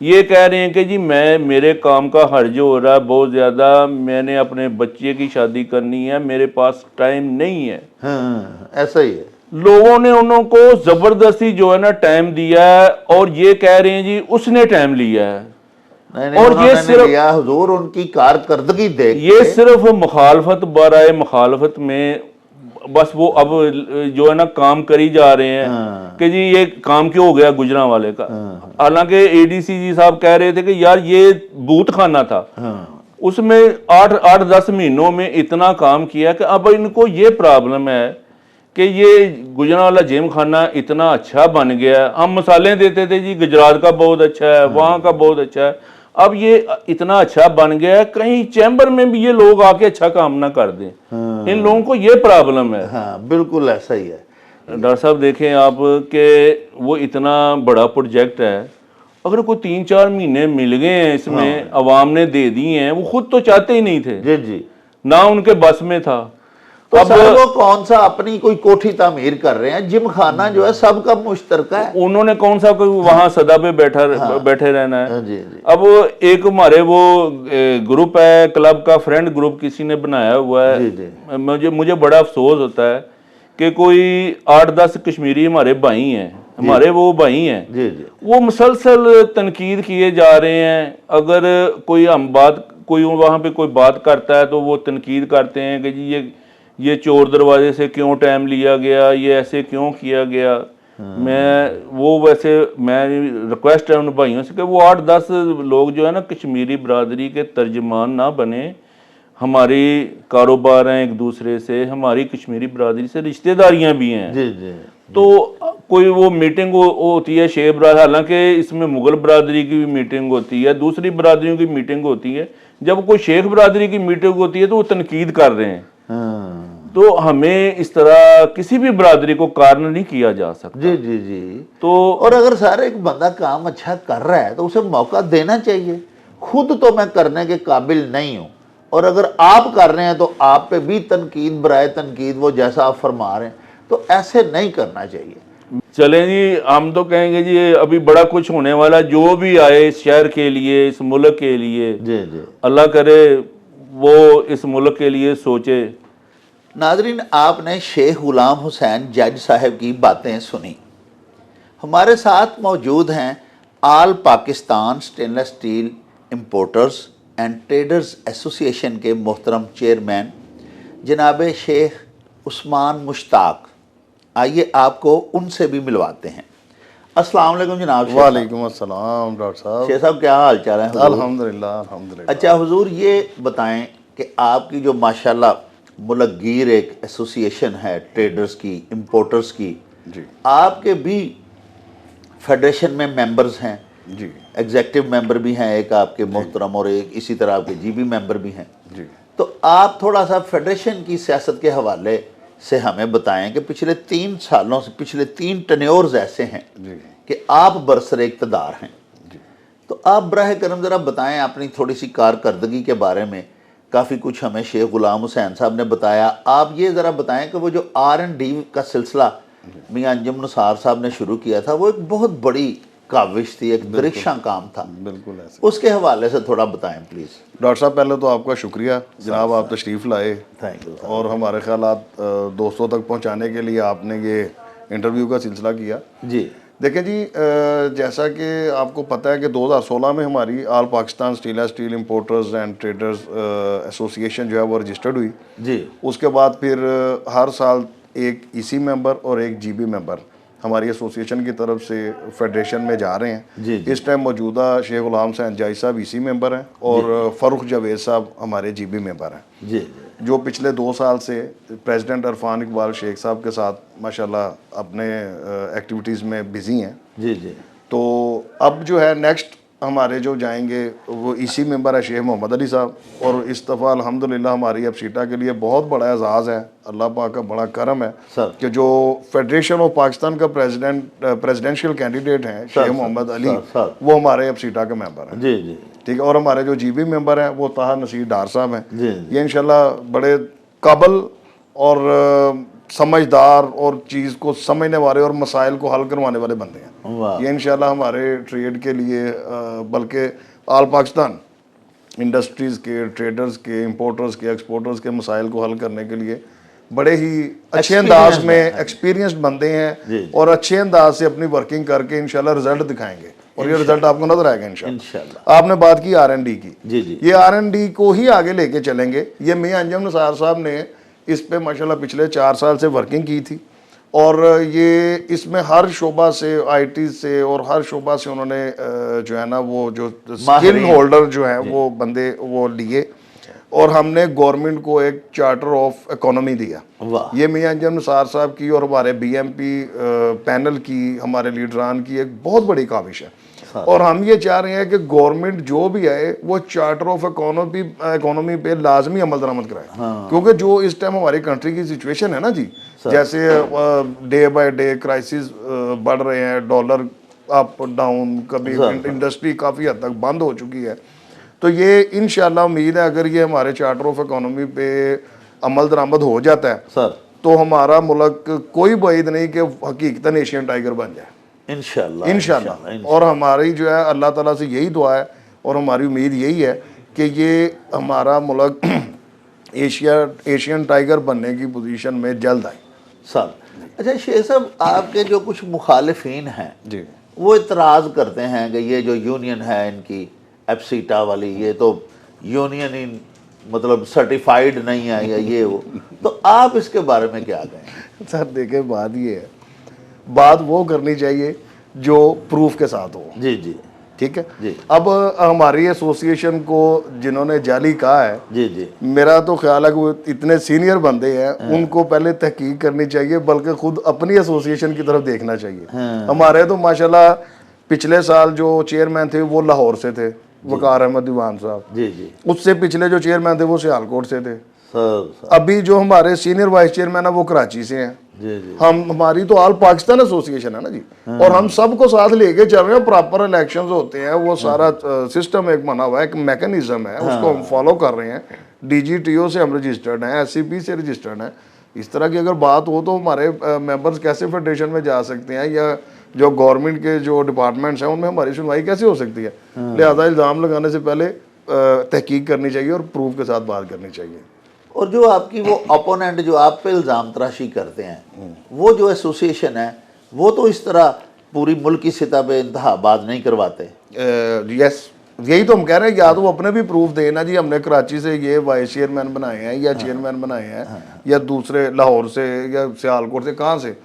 [SPEAKER 1] ये कह रहे हैं कि जी मेरे काम का हर्ज हो रहा है बहुत ज़्यादा, मैंने अपने बच्चे की शादी करनी है, मेरे पास टाइम नहीं है।
[SPEAKER 2] हाँ, ऐसा ही है।
[SPEAKER 1] लोगों ने उनको ज़बरदस्ती जो है ना टाइम दिया है और ये कह रहे हैं जी उसने टाइम लिया है।
[SPEAKER 2] नहीं, और ये सिर्फ हुजूर उनकी कारकर्दगी देख,
[SPEAKER 1] ये सिर्फ मुखालफत बराए मुखालफत में बस वो अब जो है ना काम करी जा रहे हैं कि जी ये काम क्यों हो गया गुजरांवाले का। हालांकि एडीसीजी साहब कह रहे थे कि यार ये बूथ खाना था, उसमें 8-10 महीनों में इतना काम किया कि अब इनको ये प्रॉब्लम है कि ये गुजरांवाला जिम खाना इतना अच्छा बन गया। हम मिसालें देते थे जी गुजरात का बहुत अच्छा है, वहाँ का बहुत अच्छा है, अब ये इतना अच्छा बन गया है, कहीं चैम्बर में भी ये लोग आके अच्छा काम ना कर दें। इन लोगों को ये प्रॉब्लम है।
[SPEAKER 2] हाँ, बिल्कुल ऐसा ही है
[SPEAKER 1] डॉक्टर साहब। देखें आप कि वो इतना बड़ा प्रोजेक्ट है, अगर कोई 3-4 महीने मिल गए हैं इसमें, अवाम ने दे दिए हैं, वो खुद तो चाहते ही नहीं थे
[SPEAKER 2] जी जी,
[SPEAKER 1] ना उनके बस में था।
[SPEAKER 2] तो अब वो कौन सा अपनी कोई कोठी तामीर कर रहे हैं, जिम खाना जो है सबका मुश्तरका है,
[SPEAKER 1] उन्होंने कौन सा कोई वहां सदा पे बैठे रहना है।
[SPEAKER 2] जी जी।
[SPEAKER 1] अब एक हमारे वो ग्रुप है क्लब का, फ्रेंड ग्रुप किसी ने बनाया हुआ है।
[SPEAKER 2] जी जी।
[SPEAKER 1] मुझे बड़ा अफसोस होता है कि कोई 8-10 कश्मीरी हमारे भाई हैं, हमारे वो भाई हैं
[SPEAKER 2] जी जी,
[SPEAKER 1] वो मुसलसल तनकीद किए जा रहे हैं। अगर कोई हम बात, कोई वहाँ पे कोई बात करता है तो वो तनकीद करते हैं कि जी ये ये चोर दरवाजे से क्यों टाइम लिया गया, ये ऐसे क्यों किया गया। मैं रिक्वेस्ट है उन भाइयों से कि वो 8-10 लोग जो है ना कश्मीरी बरादरी के तर्जमान ना बने। हमारी कारोबार हैं एक दूसरे से, हमारी कश्मीरी बरादरी से रिश्तेदारियां भी हैं।
[SPEAKER 2] जी जी।
[SPEAKER 1] तो कोई वो मीटिंग होती है शेख बरादरी, हालांकि इसमें मुगल बरादरी की भी मीटिंग होती है, दूसरी बरादरियों की मीटिंग होती है। जब कोई शेख बरादरी की मीटिंग होती है तो वो तनकीद कर रहे हैं। तो हमें इस तरह किसी भी बरादरी को कारण नहीं किया जा सकता।
[SPEAKER 2] जी जी जी।
[SPEAKER 1] तो
[SPEAKER 2] और अगर सारा एक बंदा काम अच्छा कर रहा है तो उसे मौका देना चाहिए। खुद तो मैं करने के काबिल नहीं हूँ, और अगर आप कर रहे हैं तो आप पे भी तनकीद बराए तनकीद, वो जैसा आप फरमा रहे हैं, तो ऐसे नहीं करना चाहिए।
[SPEAKER 1] चलें जी, हम तो कहेंगे जी अभी बड़ा कुछ होने वाला, जो भी आए इस शहर के लिए, इस मुल्क के लिए,
[SPEAKER 2] जी जी।
[SPEAKER 1] अल्लाह करे वो इस मुल्क के लिए सोचे।
[SPEAKER 2] नाजरीन, आपने शेख गुलाम हुसैन जज साहब की बातें सुनी। हमारे साथ मौजूद हैं all Pakistan stainless steel importers and traders association के मोहतरम चेयरमैन जनाब शेख उस्मान मुश्ताक। आइए आपको उनसे भी मिलवाते हैं। अस्सलाम वालेकुम जनाब।
[SPEAKER 3] वालेकुम अस्सलाम डॉक्टर साहब।
[SPEAKER 2] शेख साहब क्या हाल चाल है?
[SPEAKER 3] अल्हम्दुलिल्लाह अल्हम्दुलिल्लाह।
[SPEAKER 2] अच्छा हुजूर, ये बताएं कि आपकी जो माशाल्लाह मुलकगीर एक एसोसिएशन है ट्रेडर्स की, इंपोर्टर्स की,
[SPEAKER 3] जी
[SPEAKER 2] आपके भी फेडरेशन में मेंबर्स हैं,
[SPEAKER 3] जी
[SPEAKER 2] एग्जेक्टिव मेंबर भी हैं एक आपके मोहतरम, और एक इसी तरह आपके जीबी मेंबर भी हैं।
[SPEAKER 3] जी।
[SPEAKER 2] तो आप थोड़ा सा फेडरेशन की सियासत के हवाले से हमें बताएं कि पिछले 3 सालों से, पिछले 3 टन्योर्स ऐसे हैं
[SPEAKER 3] जी
[SPEAKER 2] कि आप बरसर इक़्तिदार हैं। तो आप बराह करम ज़रा बताएं अपनी थोड़ी सी कारकर्दगी के बारे में। काफ़ी कुछ हमें शेख गुलाम हुसैन साहब ने बताया, आप ये ज़रा बताएं कि वो जो R&D का सिलसिला मियां अंजुम निसार साहब ने शुरू किया था, वो एक बहुत बड़ी काविश थी, एक दरिक्षा काम था।
[SPEAKER 3] बिल्कुल ऐसे।
[SPEAKER 2] उसके हवाले से थोड़ा बताएं प्लीज़।
[SPEAKER 3] डॉक्टर साहब, पहले तो आपका शुक्रिया जनाब, आप तशरीफ़ लाए
[SPEAKER 2] थैंक यू।
[SPEAKER 3] और हमारे ख्यालात दोस्तों तक पहुंचाने के लिए आपने ये इंटरव्यू का सिलसिला किया।
[SPEAKER 2] जी
[SPEAKER 3] देखें जी, जैसा कि आपको पता है कि 2016 में हमारी all Pakistan steel importers and traders association जो है वो रजिस्टर्ड हुई।
[SPEAKER 2] जी।
[SPEAKER 3] उसके बाद फिर हर साल एक ईसी मेंबर और एक जीबी मेंबर हमारी एसोसिएशन की तरफ से फेडरेशन में जा रहे हैं।
[SPEAKER 2] जी, जी।
[SPEAKER 3] इस टाइम मौजूदा शेख गुलाम हुसैन जाई साहब ईसी मेंबर हैं और फ़ारूक जावेद साहब हमारे जीबी मेंबर हैं,
[SPEAKER 2] जी
[SPEAKER 3] जो पिछले 2 साल से प्रेसिडेंट अरफान इकबाल शेख साहब के साथ माशाल्लाह अपने एक्टिविटीज़ में बिज़ी हैं।
[SPEAKER 2] जी जी।
[SPEAKER 3] तो अब जो है नेक्स्ट हमारे जो जाएंगे वो इसी मेंबर है शेख मोहम्मद अली साहब, और इस दफ़ा अल्हम्दुलिल्लाह हमारी अब सीटा के लिए बहुत बड़ा एजाज़ है, अल्लाह पाक का बड़ा करम है
[SPEAKER 2] सर।
[SPEAKER 3] कि जो फेडरेशन ऑफ पाकिस्तान का प्रेसिडेंशियल कैंडिडेट हैं शेख मोहम्मद अली,
[SPEAKER 2] सर।
[SPEAKER 3] वो हमारे अब सीटा के मेंबर हैं।
[SPEAKER 2] जी जी।
[SPEAKER 3] ठीक है। और हमारे जो जीबी मेंबर हैं वो ताहा नसीर डार साहब हैं।
[SPEAKER 2] जी।
[SPEAKER 3] ये इंशाल्लाह बड़े काबिल और समझदार और चीज़ को समझने वाले और मसाइल को हल करवाने वाले बंदे हैं।
[SPEAKER 2] वाह।
[SPEAKER 3] ये इंशाल्लाह हमारे ट्रेड के लिए बल्कि आल पाकिस्तान इंडस्ट्रीज़ के, ट्रेडर्स के, इंपोर्टर्स के, एक्सपोर्टर्स के मसाइल को हल करने के लिए बड़े ही अच्छे अंदाज में एक्सपीरियंस्ड बंदे हैं और अच्छे अंदाज से अपनी वर्किंग करके इंशाल्लाह रिजल्ट दिखाएंगे, और ये रिजल्ट आपको नजर आएगा इंशाल्लाह। आपने बात की R&D की।
[SPEAKER 2] जी जी।
[SPEAKER 3] ये R&D को ही आगे लेके चलेंगे। ये मियां अंजुम निसार साहब ने इस पे माशाल्लाह पिछले 4 साल से वर्किंग की थी, और ये इसमें हर शोबा से, IT से और हर शोबा से उन्होंने जो है ना वो जो स्किल होल्डर जो है वो बंदे वो लिए, और हमने गवर्नमेंट को एक चार्टर ऑफ इकोनॉमी दिया।
[SPEAKER 2] वाह।
[SPEAKER 3] ये मियां अंजुम निसार साहब की और हमारे BMP पैनल की, हमारे लीडरान की एक बहुत बड़ी काविश है, और हम ये चाह रहे हैं कि गवर्नमेंट जो भी आए वो चार्टर ऑफ इकोनॉमी पे लाजमी अमल दरामद कराए। क्योंकि जो इस टाइम हमारी कंट्री की सिचुएशन है ना जी, जैसे डे बाय डे क्राइसिस बढ़ रहे हैं, डॉलर अप डाउन, कभी इंडस्ट्री काफ़ी हद तक बंद हो चुकी है। तो ये इंशाल्लाह उम्मीद है अगर ये हमारे चार्टर ऑफ इकोनॉमी पे अमल दरामद हो जाता है
[SPEAKER 2] सर,
[SPEAKER 3] तो हमारा मुल्क कोई बाइद नहीं कि हकीकतन एशियन टाइगर बन जाए इंशाल्लाह। और हमारी जो है अल्लाह ताला से यही दुआ है और हमारी उम्मीद यही है कि ये हमारा मुल्क एशियन टाइगर बनने की पोजीशन में जल्द आए
[SPEAKER 2] सर। अच्छा शेख साहब, आपके जो कुछ मुखालिफिन हैं
[SPEAKER 3] जी,
[SPEAKER 2] वो इतराज़ करते हैं कि ये जो यूनियन है इनकी एफसीटा वाली, ये तो यूनियन ही मतलब सर्टिफाइड नहीं है या ये वो, तो आप इसके बारे में क्या कहें?
[SPEAKER 3] सर देखिए बात ये है, बात वो करनी चाहिए जो प्रूफ के साथ हो।
[SPEAKER 2] जी जी
[SPEAKER 3] ठीक है
[SPEAKER 2] जी।
[SPEAKER 3] अब हमारी एसोसिएशन को जिन्होंने जाली कहा है,
[SPEAKER 2] जी जी
[SPEAKER 3] मेरा तो ख्याल है कि वो इतने सीनियर बंदे हैं, उनको पहले तहकीक करनी चाहिए, बल्कि खुद अपनी एसोसिएशन की तरफ देखना चाहिए। हमारे तो माशाल्लाह पिछले साल जो चेयरमैन थे वो लाहौर से थे, वकार अहमद दीवान साहब।
[SPEAKER 2] जी जी
[SPEAKER 3] उससे पिछले जो चेयरमैन थे वो सियालकोट से थे।
[SPEAKER 2] सर।
[SPEAKER 3] अभी जो हमारे सीनियर वाइस चेयरमैन है वो कराची से हैं।
[SPEAKER 2] जी जी
[SPEAKER 3] हमारी तो ऑल पाकिस्तान एसोसिएशन है ना जी, और हम सबको साथ लेके चल रहे हैं। प्रॉपर इलेक्शंस होते हैं, वो सारा सिस्टम एक बना हुआ है, एक मैकेनिज्म है, उसको हम फॉलो कर रहे हैं। DGTO से हम रजिस्टर्ड हैं, SCP से रजिस्टर्ड हैं। इस तरह की अगर बात हो तो हमारे मेंबर्स कैसे फेडरेशन में जा सकते हैं, या जो गवर्नमेंट के जो डिपार्टमेंट्स हैं उनमें हमारी सुनवाई कैसे हो सकती है। लिहाजा इल्ज़ाम लगाने से पहले तहकीक करनी चाहिए और प्रूफ के साथ बात करनी चाहिए।
[SPEAKER 2] और जो आपकी वो अपोनेंट जो आप पे इल्ज़ाम तराशी करते हैं, वो जो एसोसिएशन है वो तो इस तरह पूरी मुल्क की सतह पे इंतखाबात नहीं करवाते।
[SPEAKER 3] यस, यही तो हम कह रहे हैं, या तो वो अपने भी प्रूफ देना जी हमने कराची से ये वाइस चेयरमैन बनाए हैं या चेयरमैन बनाए हैं, या दूसरे लाहौर से या सियालकोट से, कहाँ से।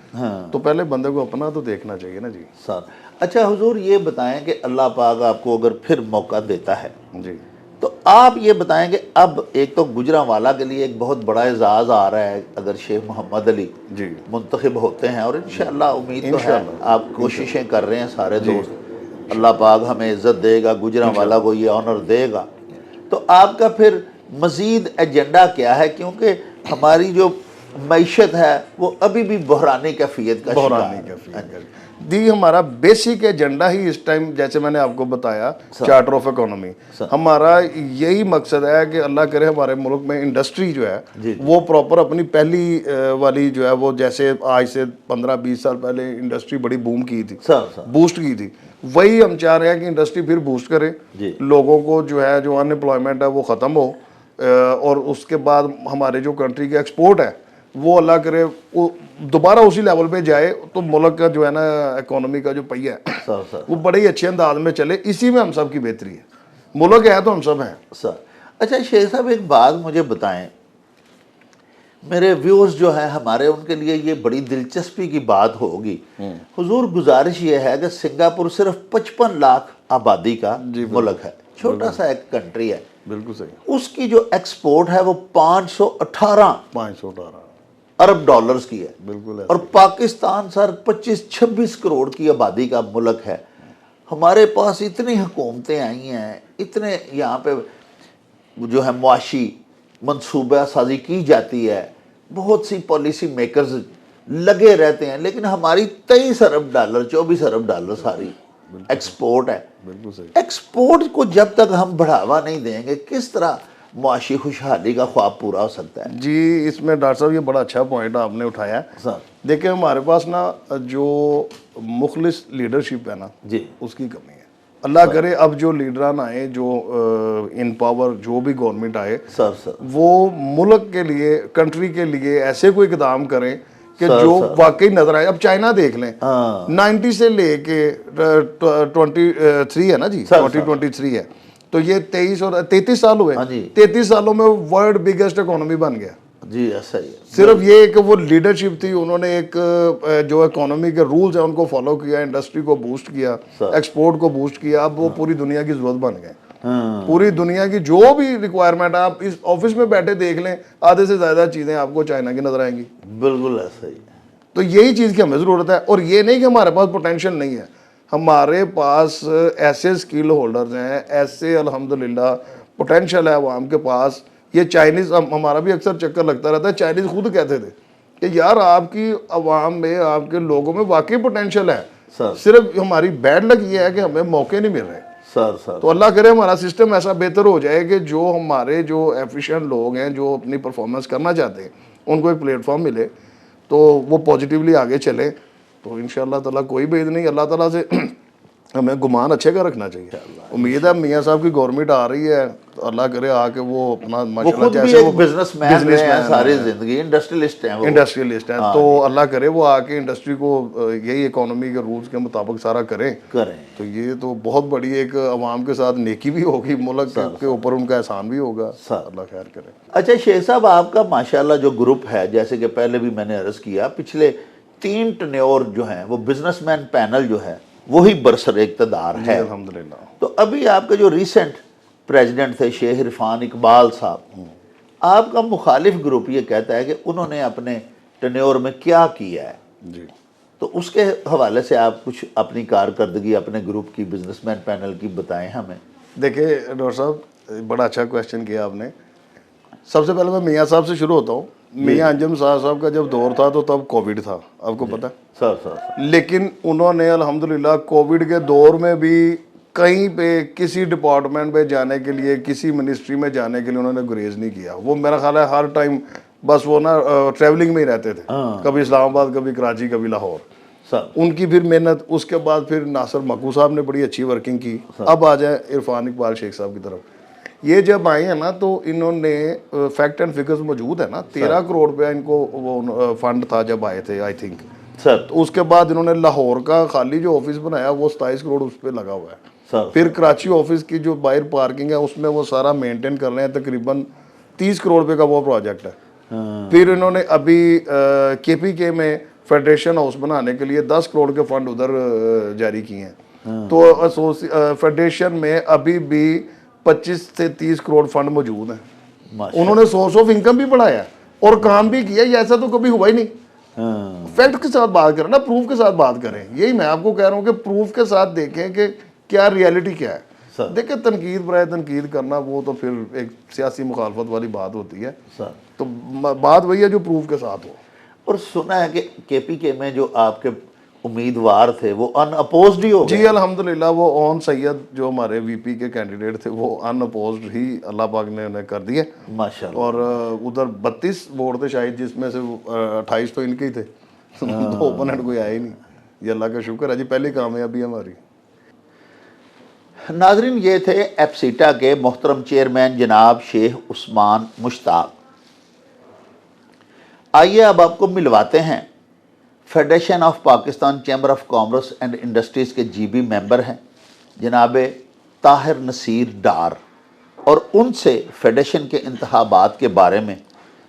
[SPEAKER 3] तो पहले बंदे को अपना तो देखना चाहिए ना जी।
[SPEAKER 2] सर अच्छा हुजूर, ये बताएं कि अल्लाह पाक आपको अगर फिर मौका देता है
[SPEAKER 3] जी,
[SPEAKER 2] तो आप ये बताएं कि अब एक तो गुजरांवाला के लिए एक बहुत बड़ा एजाज़ आ रहा है अगर शेख मोहम्मद अली
[SPEAKER 3] जी
[SPEAKER 2] मुंतखब होते हैं, और इंशाअल्लाह उम्मीद तो है, आप कोशिशें कर रहे हैं सारे दोस्त, अल्लाह पाक हमें इज़्ज़त देगा, गुजरांवाला को ये ऑनर देगा। तो आपका फिर मज़ीद एजेंडा क्या है, क्योंकि हमारी जो मईशत है वो अभी भी बहरानी कैफियत का शिकार है।
[SPEAKER 3] दी हमारा बेसिक एजेंडा ही इस टाइम, जैसे मैंने आपको बताया, चार्टर ऑफ इकोनॉमी, हमारा यही मकसद है कि अल्लाह करे हमारे मुल्क में इंडस्ट्री जो है वो प्रॉपर अपनी पहली वाली जो है वो, जैसे आज से 15-20 साल पहले इंडस्ट्री बड़ी बूम की थी, बूस्ट की थी, वही हम चाह रहे हैं कि इंडस्ट्री फिर बूस्ट करे, लोगों को जो है जो अनएम्प्लॉयमेंट है वो ख़त्म हो, और उसके बाद हमारे जो कंट्री के एक्सपोर्ट है वो अल्लाह करे वो दोबारा उसी लेवल पे जाए, तो मुल्क का जो है ना इकोनॉमी का जो पहिया है वो बड़े ही अच्छे अंदाज में चले। इसी में हम सब की बेहतरी है, मुल्क है तो हम सब हैं
[SPEAKER 2] सर। अच्छा शेख साहब, एक बात मुझे बताएं, मेरे व्यूअर्स जो हैं हमारे, उनके लिए ये बड़ी दिलचस्पी की बात होगी। हुजूर, गुजारिश ये है कि सिंगापुर सिर्फ 55 लाख आबादी का मुल्क है, छोटा सा एक कंट्री है,
[SPEAKER 3] बिल्कुल सही,
[SPEAKER 2] उसकी जो एक्सपोर्ट है वो 518 अरब डॉलर्स की है,
[SPEAKER 3] बिल्कुल।
[SPEAKER 2] और पाकिस्तान सर 25-26 करोड़ की आबादी का मुल्क है। हमारे पास इतनी हुकूमतें आई हैं, इतने यहाँ पे जो है मुआशी मनसूबा साजी की जाती है, बहुत सी पॉलिसी मेकर्स लगे रहते हैं, लेकिन हमारी 23 अरब डॉलर 24 अरब डॉलर सारी एक्सपोर्ट है।
[SPEAKER 3] बिल्कुल सही।
[SPEAKER 2] एक्सपोर्ट को जब तक हम बढ़ावा नहीं देंगे, किस तरह मुआशी खुशहाली का ख्वाब पूरा हो सकता है?
[SPEAKER 3] जी, इसमें डॉक्टर साहब ये बड़ा अच्छा पॉइंट आपने उठाया है। देखिए हमारे पास ना जो मुखलिस लीडरशिप है ना
[SPEAKER 2] जी,
[SPEAKER 3] उसकी कमी है। अल्लाह करे अब जो लीडरान आए, जो इन पावर जो भी गवर्नमेंट आए
[SPEAKER 2] सर
[SPEAKER 3] वो मुल्क के लिए, कंट्री के लिए ऐसे कोई इकदाम करें कि जो वाकई नजर आए। अब चाइना देख लें, 90 से लेके 23 है ना जी, 2023 है, तो ये 23 और 33 साल हुए, 33 सालों में वर्ल्ड बिगेस्ट इकोनॉमी बन गया
[SPEAKER 2] जी। ऐसा ही है।
[SPEAKER 3] सिर्फ ये कि वो लीडरशिप थी, उन्होंने एक जो इकोनॉमी के रूल्स हैं उनको फॉलो किया, इंडस्ट्री को बूस्ट किया, एक्सपोर्ट को बूस्ट किया, अब वो पूरी दुनिया की जरूरत बन गए। पूरी दुनिया की जो भी रिक्वायरमेंट है, आप इस ऑफिस में बैठे देख लें, आधे से ज्यादा चीजें आपको चाइना की नजर आएंगी।
[SPEAKER 2] बिल्कुल ऐसा ही है।
[SPEAKER 3] तो यही चीज की हमें जरूरत है, और ये नहीं कि हमारे पास पोटेंशियल नहीं है, हमारे पास ऐसे स्किल होल्डर्स हैं, ऐसे अल्हम्दुलिल्लाह पोटेंशियल है अवाम के पास। ये चाइनीज़, हमारा भी अक्सर चक्कर लगता रहता है, चाइनीज़ खुद कहते थे कि यार आपकी अवाम में, आपके लोगों में वाकई पोटेंशियल है, सिर्फ हमारी बैड लक ये है कि हमें मौके नहीं मिल रहे। तो अल्लाह करे हमारा सिस्टम ऐसा बेहतर हो जाए कि जो हमारे जो एफिशिएंट लोग हैं, जो अपनी परफॉर्मेंस करना चाहते हैं, उनको एक प्लेटफॉर्म मिले, तो वो पॉजिटिवली आगे चले, तो इंशाअल्लाह ताला कोई भेद नहीं। अल्लाह ताला से हमें गुमान अच्छे का रखना चाहिए। उम्मीद है मियाँ साहब की गवर्नमेंट आ रही है तो अल्लाह करे आके वो अपना
[SPEAKER 2] वो
[SPEAKER 3] माशाल्लाह
[SPEAKER 2] खुद भी
[SPEAKER 3] जैसे
[SPEAKER 2] एक बिजनेसमैन रहे हैं
[SPEAKER 3] businessman
[SPEAKER 2] सारी
[SPEAKER 3] हैं।
[SPEAKER 2] जिंदगी, इंडस्ट्रियलिस्ट हैं वो।
[SPEAKER 3] इंडस्ट्रियलिस्ट हैं, तो अल्लाह करे वो आके इंडस्ट्री को यही इकोनॉमी के रूल्स के मुताबिक सारा करें।
[SPEAKER 2] करें।
[SPEAKER 3] तो ये तो बहुत बड़ी एक अवाम के साथ नेकी भी होगी, मुल्क के ऊपर उनका एहसान भी होगा। अल्लाह खैर करे।
[SPEAKER 2] अच्छा शेख साहब, आपका माशाल्लाह जो ग्रुप है, जैसे कि पहले भी मैंने अर्ज किया, पिछले 3 टन्योर जो हैं वो बिजनेसमैन पैनल जो है वही बरसर इक़्तिदार है
[SPEAKER 3] अल्हम्दुलिल्लाह।
[SPEAKER 2] तो अभी आपके जो रिसेंट प्रेसिडेंट थे शेख इरफान इकबाल साहब, आपका मुखालिफ ग्रुप ये कहता है कि उन्होंने अपने टन्योर में क्या किया है
[SPEAKER 3] जी,
[SPEAKER 2] तो उसके हवाले से आप कुछ अपनी कारकर्दगी अपने ग्रुप की, बिजनेसमैन पैनल की बताएं हमें।
[SPEAKER 3] देखिए डॉक्टर साहब, बड़ा अच्छा क्वेश्चन किया आपने। सबसे पहले मैं मियाँ साहब से शुरू होता हूँ। मियाँ अंजुम साहब का जब दौर था तो तब कोविड था, आपको पता है
[SPEAKER 2] सर।
[SPEAKER 3] लेकिन उन्होंने अल्हम्दुलिल्लाह कोविड के दौर में भी कहीं पे किसी डिपार्टमेंट पे जाने के लिए, किसी मिनिस्ट्री में जाने के लिए उन्होंने गुरेज नहीं किया। वो मेरा ख्याल है हर टाइम बस वो ना ट्रैवलिंग में ही रहते थे, कभी इस्लामाबाद, कभी कराची, कभी लाहौर।
[SPEAKER 2] सर
[SPEAKER 3] उनकी फिर मेहनत, उसके बाद फिर नासिर मकू साहब ने बड़ी अच्छी वर्किंग की। अब आ जाए इरफान इकबाल शेख साहब की तरफ। ये जब आए हैं ना तो इन्होंने फैक्ट एंड फिगर्स मौजूद है ना, 13 करोड़ रुपया इनको वो फंड था जब आए थे आई थिंक
[SPEAKER 2] सर।
[SPEAKER 3] तो उसके बाद इन्होंने लाहौर का खाली जो ऑफिस बनाया वो 27 करोड़ उस पर लगा हुआ है।
[SPEAKER 2] सर
[SPEAKER 3] फिर कराची ऑफिस की जो बाहर पार्किंग है उसमें वो सारा मेंटेन कर रहे हैं, तकरीबन 30 करोड़ रुपए का वो प्रोजेक्ट है। फिर इन्होंने अभी KPK में फेडरेशन हाउस बनाने के लिए 10 करोड़ के फंड उधर जारी किए हैं। तो फेडरेशन में अभी भी 25 से 30 करोड़ फंड मौजूद हैं। उन्होंने सोर्स ऑफ इनकम भी बढ़ाया और काम भी किया। ये ऐसा तो कभी हुआ ही नहीं। फैक्ट के साथ बात करें ना, प्रूफ के साथ बात करें। यही मैं आपको कह रहा हूँ कि प्रूफ के साथ देखें कि क्या रियलिटी क्या है। देखिए तनकीद बराए तनकीद करना वो तो फिर एक सियासी मुखालफत वाली बात होती है
[SPEAKER 2] सर।
[SPEAKER 3] तो बात वही है जो प्रूफ के साथ हो।
[SPEAKER 2] और सुना है कि KPK में जो आपके उम्मीदवार थे वो अनअपोज्ड ही हो गए।
[SPEAKER 3] जी अल्हम्दुलिल्लाह, वो ओन सैयद जो हमारे VP के कैंडिडेट थे वो अनअपोज्ड ही अल्लाह पाक ने उन्हें कर दिए
[SPEAKER 2] माशाल्लाह।
[SPEAKER 3] और उधर 32 वोट थे शायद, जिसमें से 28 तो इनके ही थे। तो ओपोनेंट कोई आया ही नहीं। ये अल्लाह का शुक्र है जी, पहली कामयाबी हमारी।
[SPEAKER 2] नाजरीन, ये थे एप्सीटा के मोहतरम चेयरमैन जनाब शेख उस्मान मुश्ताक। आइए अब आपको मिलवाते हैं federation of Pakistan chamber of commerce and industries के GB मेंबर हैं जनाब ताहिर नसीर डार, और उनसे फेडरेशन के इंतखाबात के बारे में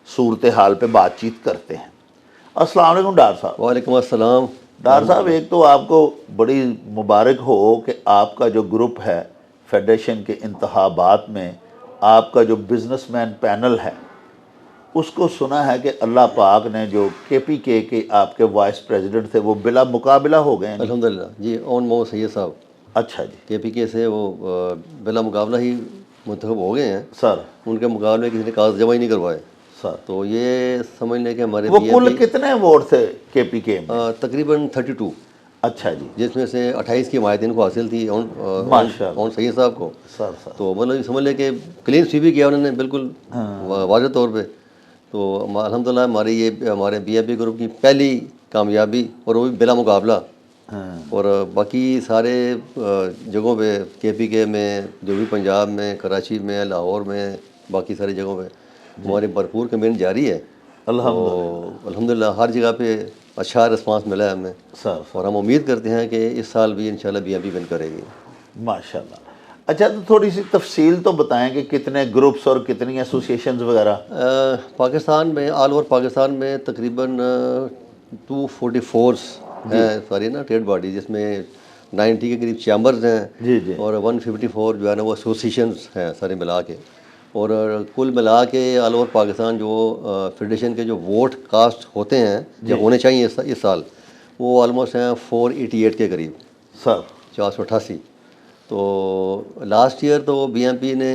[SPEAKER 2] सूरत हाल पे बातचीत करते हैं। अस्सलाम वालेकुम डार साहब।
[SPEAKER 4] वालेकुम अस्सलाम।
[SPEAKER 2] डार साहब, एक तो आपको बड़ी मुबारक हो कि आपका जो ग्रुप है फेडरेशन के इंतखाबात में, आपका जो बिजनेसमैन पैनल है उसको सुना है कि अल्लाह पाक ने जो KPK के आपके वाइस प्रेसिडेंट थे वो बिला मुकाबला हो गए हैं।
[SPEAKER 4] अल्हम्दुलिल्लाह जी, ओन मोहम्मद सैयद साहब
[SPEAKER 2] अच्छा जी।
[SPEAKER 4] KPK से वो बिला मुकाबला ही मुंतखब हो गए हैं
[SPEAKER 2] सर।
[SPEAKER 4] उनके मुकाबले किसी ने कागज जमा ही नहीं करवाए।
[SPEAKER 2] सर
[SPEAKER 4] तो ये समझ लें कि हमारे
[SPEAKER 2] वो कुल कितने वोट थे KPK में?
[SPEAKER 4] तकरीबन 32,
[SPEAKER 2] अच्छा जी।
[SPEAKER 4] जिसमें से 28 की हिमायत इनको हासिल थी
[SPEAKER 2] माशाल्लाह।
[SPEAKER 4] ओन सैयद साहब को।
[SPEAKER 2] सर सर
[SPEAKER 4] तो मतलब समझ लें कि क्लीन स्वीप ही किया उन्होंने बिल्कुल वाज़ेह तौर पे। तो अल्हम्दुलिल्लाह हमारे BNP ग्रुप की पहली कामयाबी, और वो भी बिला मुकाबला। और बाकी सारे जगहों पे KPK में, जो भी पंजाब में, कराची में, लाहौर में, बाकी सारी जगहों पे हमारी भरपूर कैंपेन जारी है। अल्हम्दुलिल्लाह हर जगह पे अच्छा रिस्पांस मिला है हमें
[SPEAKER 2] सर।
[SPEAKER 4] और हम उम्मीद करते हैं कि इस साल भी इंशाल्लाह BNP विन करेगी।
[SPEAKER 2] माशाल्लाह। अच्छा, तो थोड़ी सी तफसील तो बताएं कि कितने ग्रुप्स और कितनी एसोसिएशंस वगैरह?
[SPEAKER 4] पाकिस्तान में, ऑल ओवर पाकिस्तान में तकरीबन 244 हैं सारी ना ट्रेड बॉडी, जिसमें 90 के करीब चैम्बर्स हैं
[SPEAKER 2] जी जी।
[SPEAKER 4] और 154 जो है ना वो एसोसिएशंस हैं सारे मिला के। और कुल मिला के ऑल ओवर पाकिस्तान जो फेडरेशन के जो वोट कास्ट होते हैं जो होने चाहिए इस साल, वो ऑलमोस्ट हैं 488 के करीब
[SPEAKER 2] सर।
[SPEAKER 4] 488। तो लास्ट ईयर तो BNP ने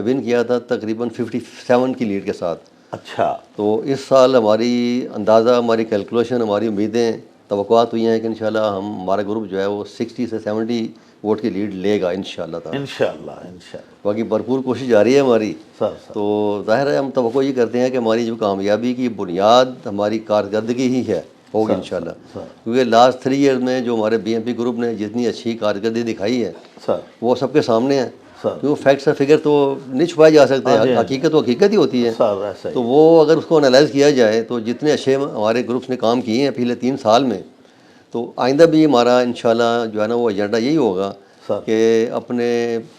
[SPEAKER 4] विन किया था तकरीबन 57 की लीड के साथ।
[SPEAKER 2] अच्छा।
[SPEAKER 4] तो इस साल हमारी अंदाज़ा, हमारी कैलकुलेशन, हमारी उम्मीदें, तवक्कुआत हुई हैं कि इंशाल्लाह हमारा ग्रुप जो है वो 60 से 70 वोट की लीड लेगा इंशाल्लाह।
[SPEAKER 2] इंशाल्लाह।
[SPEAKER 4] बाकी भरपूर कोशिश जारी है हमारी।
[SPEAKER 2] सर।
[SPEAKER 4] तो ज़ाहिर है हम तवक्को ये करते हैं कि हमारी जो कामयाबी की बुनियाद हमारी कारकर्दगी ही है। होगी इंशाल्लाह, क्योंकि लास्ट 3 ईयर में जो हमारे बीएमपी ग्रुप ने जितनी अच्छी कारकर्दगी दिखाई है
[SPEAKER 2] सर
[SPEAKER 4] वो सबके सामने है।
[SPEAKER 2] सर
[SPEAKER 4] क्योंकि फैक्ट्स और फिगर तो नहीं छुपाए जा सकते, हकीकत तो हकीकत ही होती है।
[SPEAKER 2] सर ऐसा ही।
[SPEAKER 4] तो वो अगर उसको एनालाइज किया जाए तो जितने अच्छे हमारे ग्रुप्स ने काम किए हैं पिछले 3 साल में, तो आइंदा भी हमारा इंशाल्लाह जो है ना वो एजेंडा यही होगा कि अपने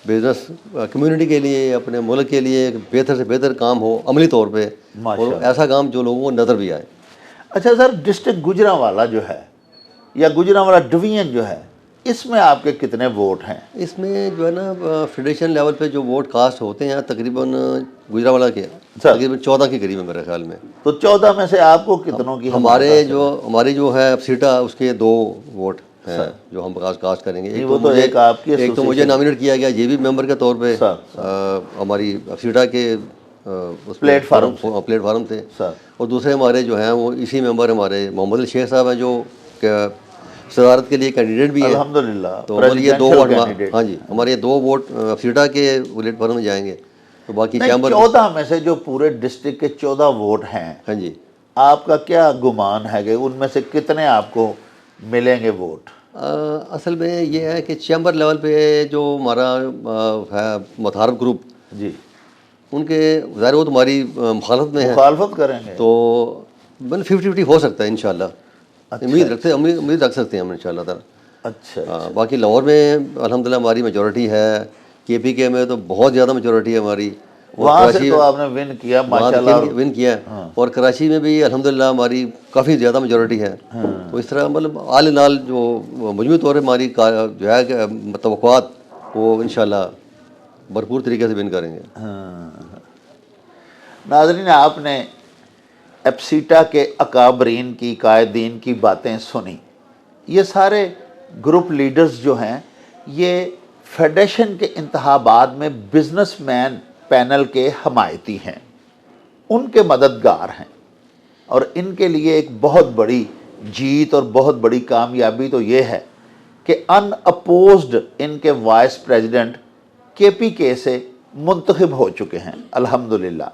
[SPEAKER 4] बिजनेस कम्युनिटी के लिए, अपने मुल्क के लिए बेहतर से बेहतर काम हो अमली तौर पे, और ऐसा काम जो लोगों को नज़र भी आए।
[SPEAKER 2] अच्छा सर, डिस्ट्रिक्ट गुजरांवाला जो है या गुजरांवाला डिवीजन जो है, इसमें आपके कितने वोट हैं?
[SPEAKER 4] इसमें जो है ना फेडरेशन लेवल पे जो वोट कास्ट होते हैं तकरीबन गुजरांवाला के तकरीबन 14 के करीब है मेरे ख्याल में।
[SPEAKER 2] तो 14 में से आपको कितनों की?
[SPEAKER 4] हमारी जो है सीटा उसके 2 वोट हैं जो हम कास्ट करेंगे। एक तो मुझे नॉमिनेट किया गया ये भी मेंबर के तौर पे हमारी सीटा के उस प्लेटफार्म थे, और दूसरे हमारे जो हैं वो इसी मेंबर हमारे मोहम्मद अली शेख साहब हैं जो सदारत के लिए कैंडिडेट भी है
[SPEAKER 2] अल्हम्दुलिल्लाह।
[SPEAKER 4] तो हमारे ये 2 वोट, हाँ जी, हमारे ये 2 वोट सीटा के प्लेटफार्म में जाएंगे। तो बाकी चैम्बर
[SPEAKER 2] 14 में से जो पूरे डिस्ट्रिक्ट के 14 वोट हैं,
[SPEAKER 4] हाँ जी, आपका
[SPEAKER 2] क्या गुमान है कि उनमें से कितने आपको मिलेंगे वोट?
[SPEAKER 4] असल में ये है कि चैम्बर लेवल पे जो हमारा है मुतारिफ ग्रुप
[SPEAKER 2] जी,
[SPEAKER 4] उनके ज़ाहिर वो तुम्हारी मुखालफत में है,
[SPEAKER 2] मुखालफत करेंगे
[SPEAKER 4] तो 50-50 हो सकता है इंशाल्लाह। उम्मीद रख सकते हैं हम इंशाल्लाह ताला।
[SPEAKER 2] अच्छा,
[SPEAKER 4] बाकी लाहौर में अल्हम्दुलिल्लाह हमारी मेजॉरिटी है, केपीके में तो बहुत ज़्यादा मेजॉरिटी है हमारी,
[SPEAKER 2] वहाँ से तो आपने विन किया माशाल्लाह,
[SPEAKER 4] विन किया है। और कराची में भी अल्हम्दुलिल्लाह हमारी काफ़ी ज़्यादा मेजॉरिटी है। तो इस तरह मतलब आल इन आल जो मजमूई तौर पर हमारी जो है तवक्कुआत वो इंशाल्लाह भरपूर तरीके से विन करेंगे।
[SPEAKER 2] नाज़रीन, आपने एप्सीटा के अकाबरीन की, कायदीन की बातें सुनी। ये सारे ग्रुप लीडर्स जो हैं ये फेडरेशन के इंतखाबात में बिजनेसमैन पैनल के हमायती हैं, उनके मददगार हैं, और इनके लिए एक बहुत बड़ी जीत और बहुत बड़ी कामयाबी तो ये है कि अनअपोज्ड इनके वाइस प्रेसिडेंट केपीके से मुंतखब हो चुके हैं अल्हम्दुलिल्लाह।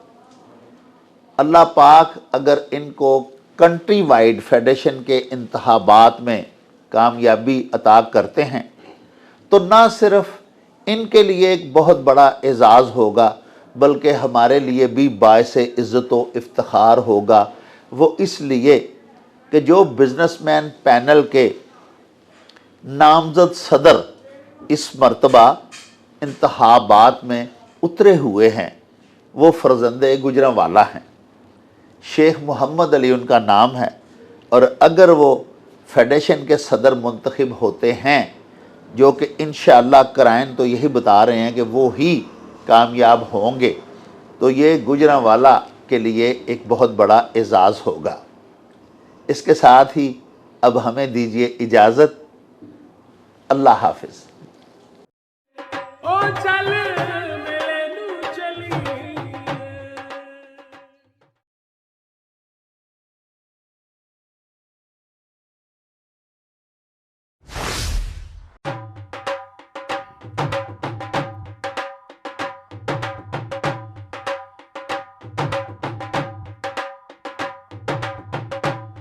[SPEAKER 2] अल्लाह पाक अगर इनको कंट्री वाइड फेडरेशन के इंतखाबात में कामयाबी अता करते हैं तो ना सिर्फ इनके लिए एक बहुत बड़ा एज़ाज़ होगा बल्कि हमारे लिए भी बायस इज़्ज़त व इफ्तिखार होगा। वो इसलिए कि जो बिजनेसमैन पैनल के नामज़द सदर इस मर्तबा इंतखाबात में उतरे हुए हैं वो फ़र्जंदे गुजरांवाला हैं, शेख मोहम्मद अली उनका नाम है, और अगर वो फेडरेशन के सदर मुंतखब होते हैं, जो कि इंशाअल्लाह कराइन तो यही बता रहे हैं कि वो ही कामयाब होंगे, तो ये गुजरांवाला के लिए एक बहुत बड़ा एज़ाज़ होगा। इसके साथ ही अब हमें दीजिए इजाज़त। अल्लाह हाफ़िज़।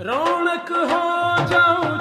[SPEAKER 5] रौनक हो जाऊं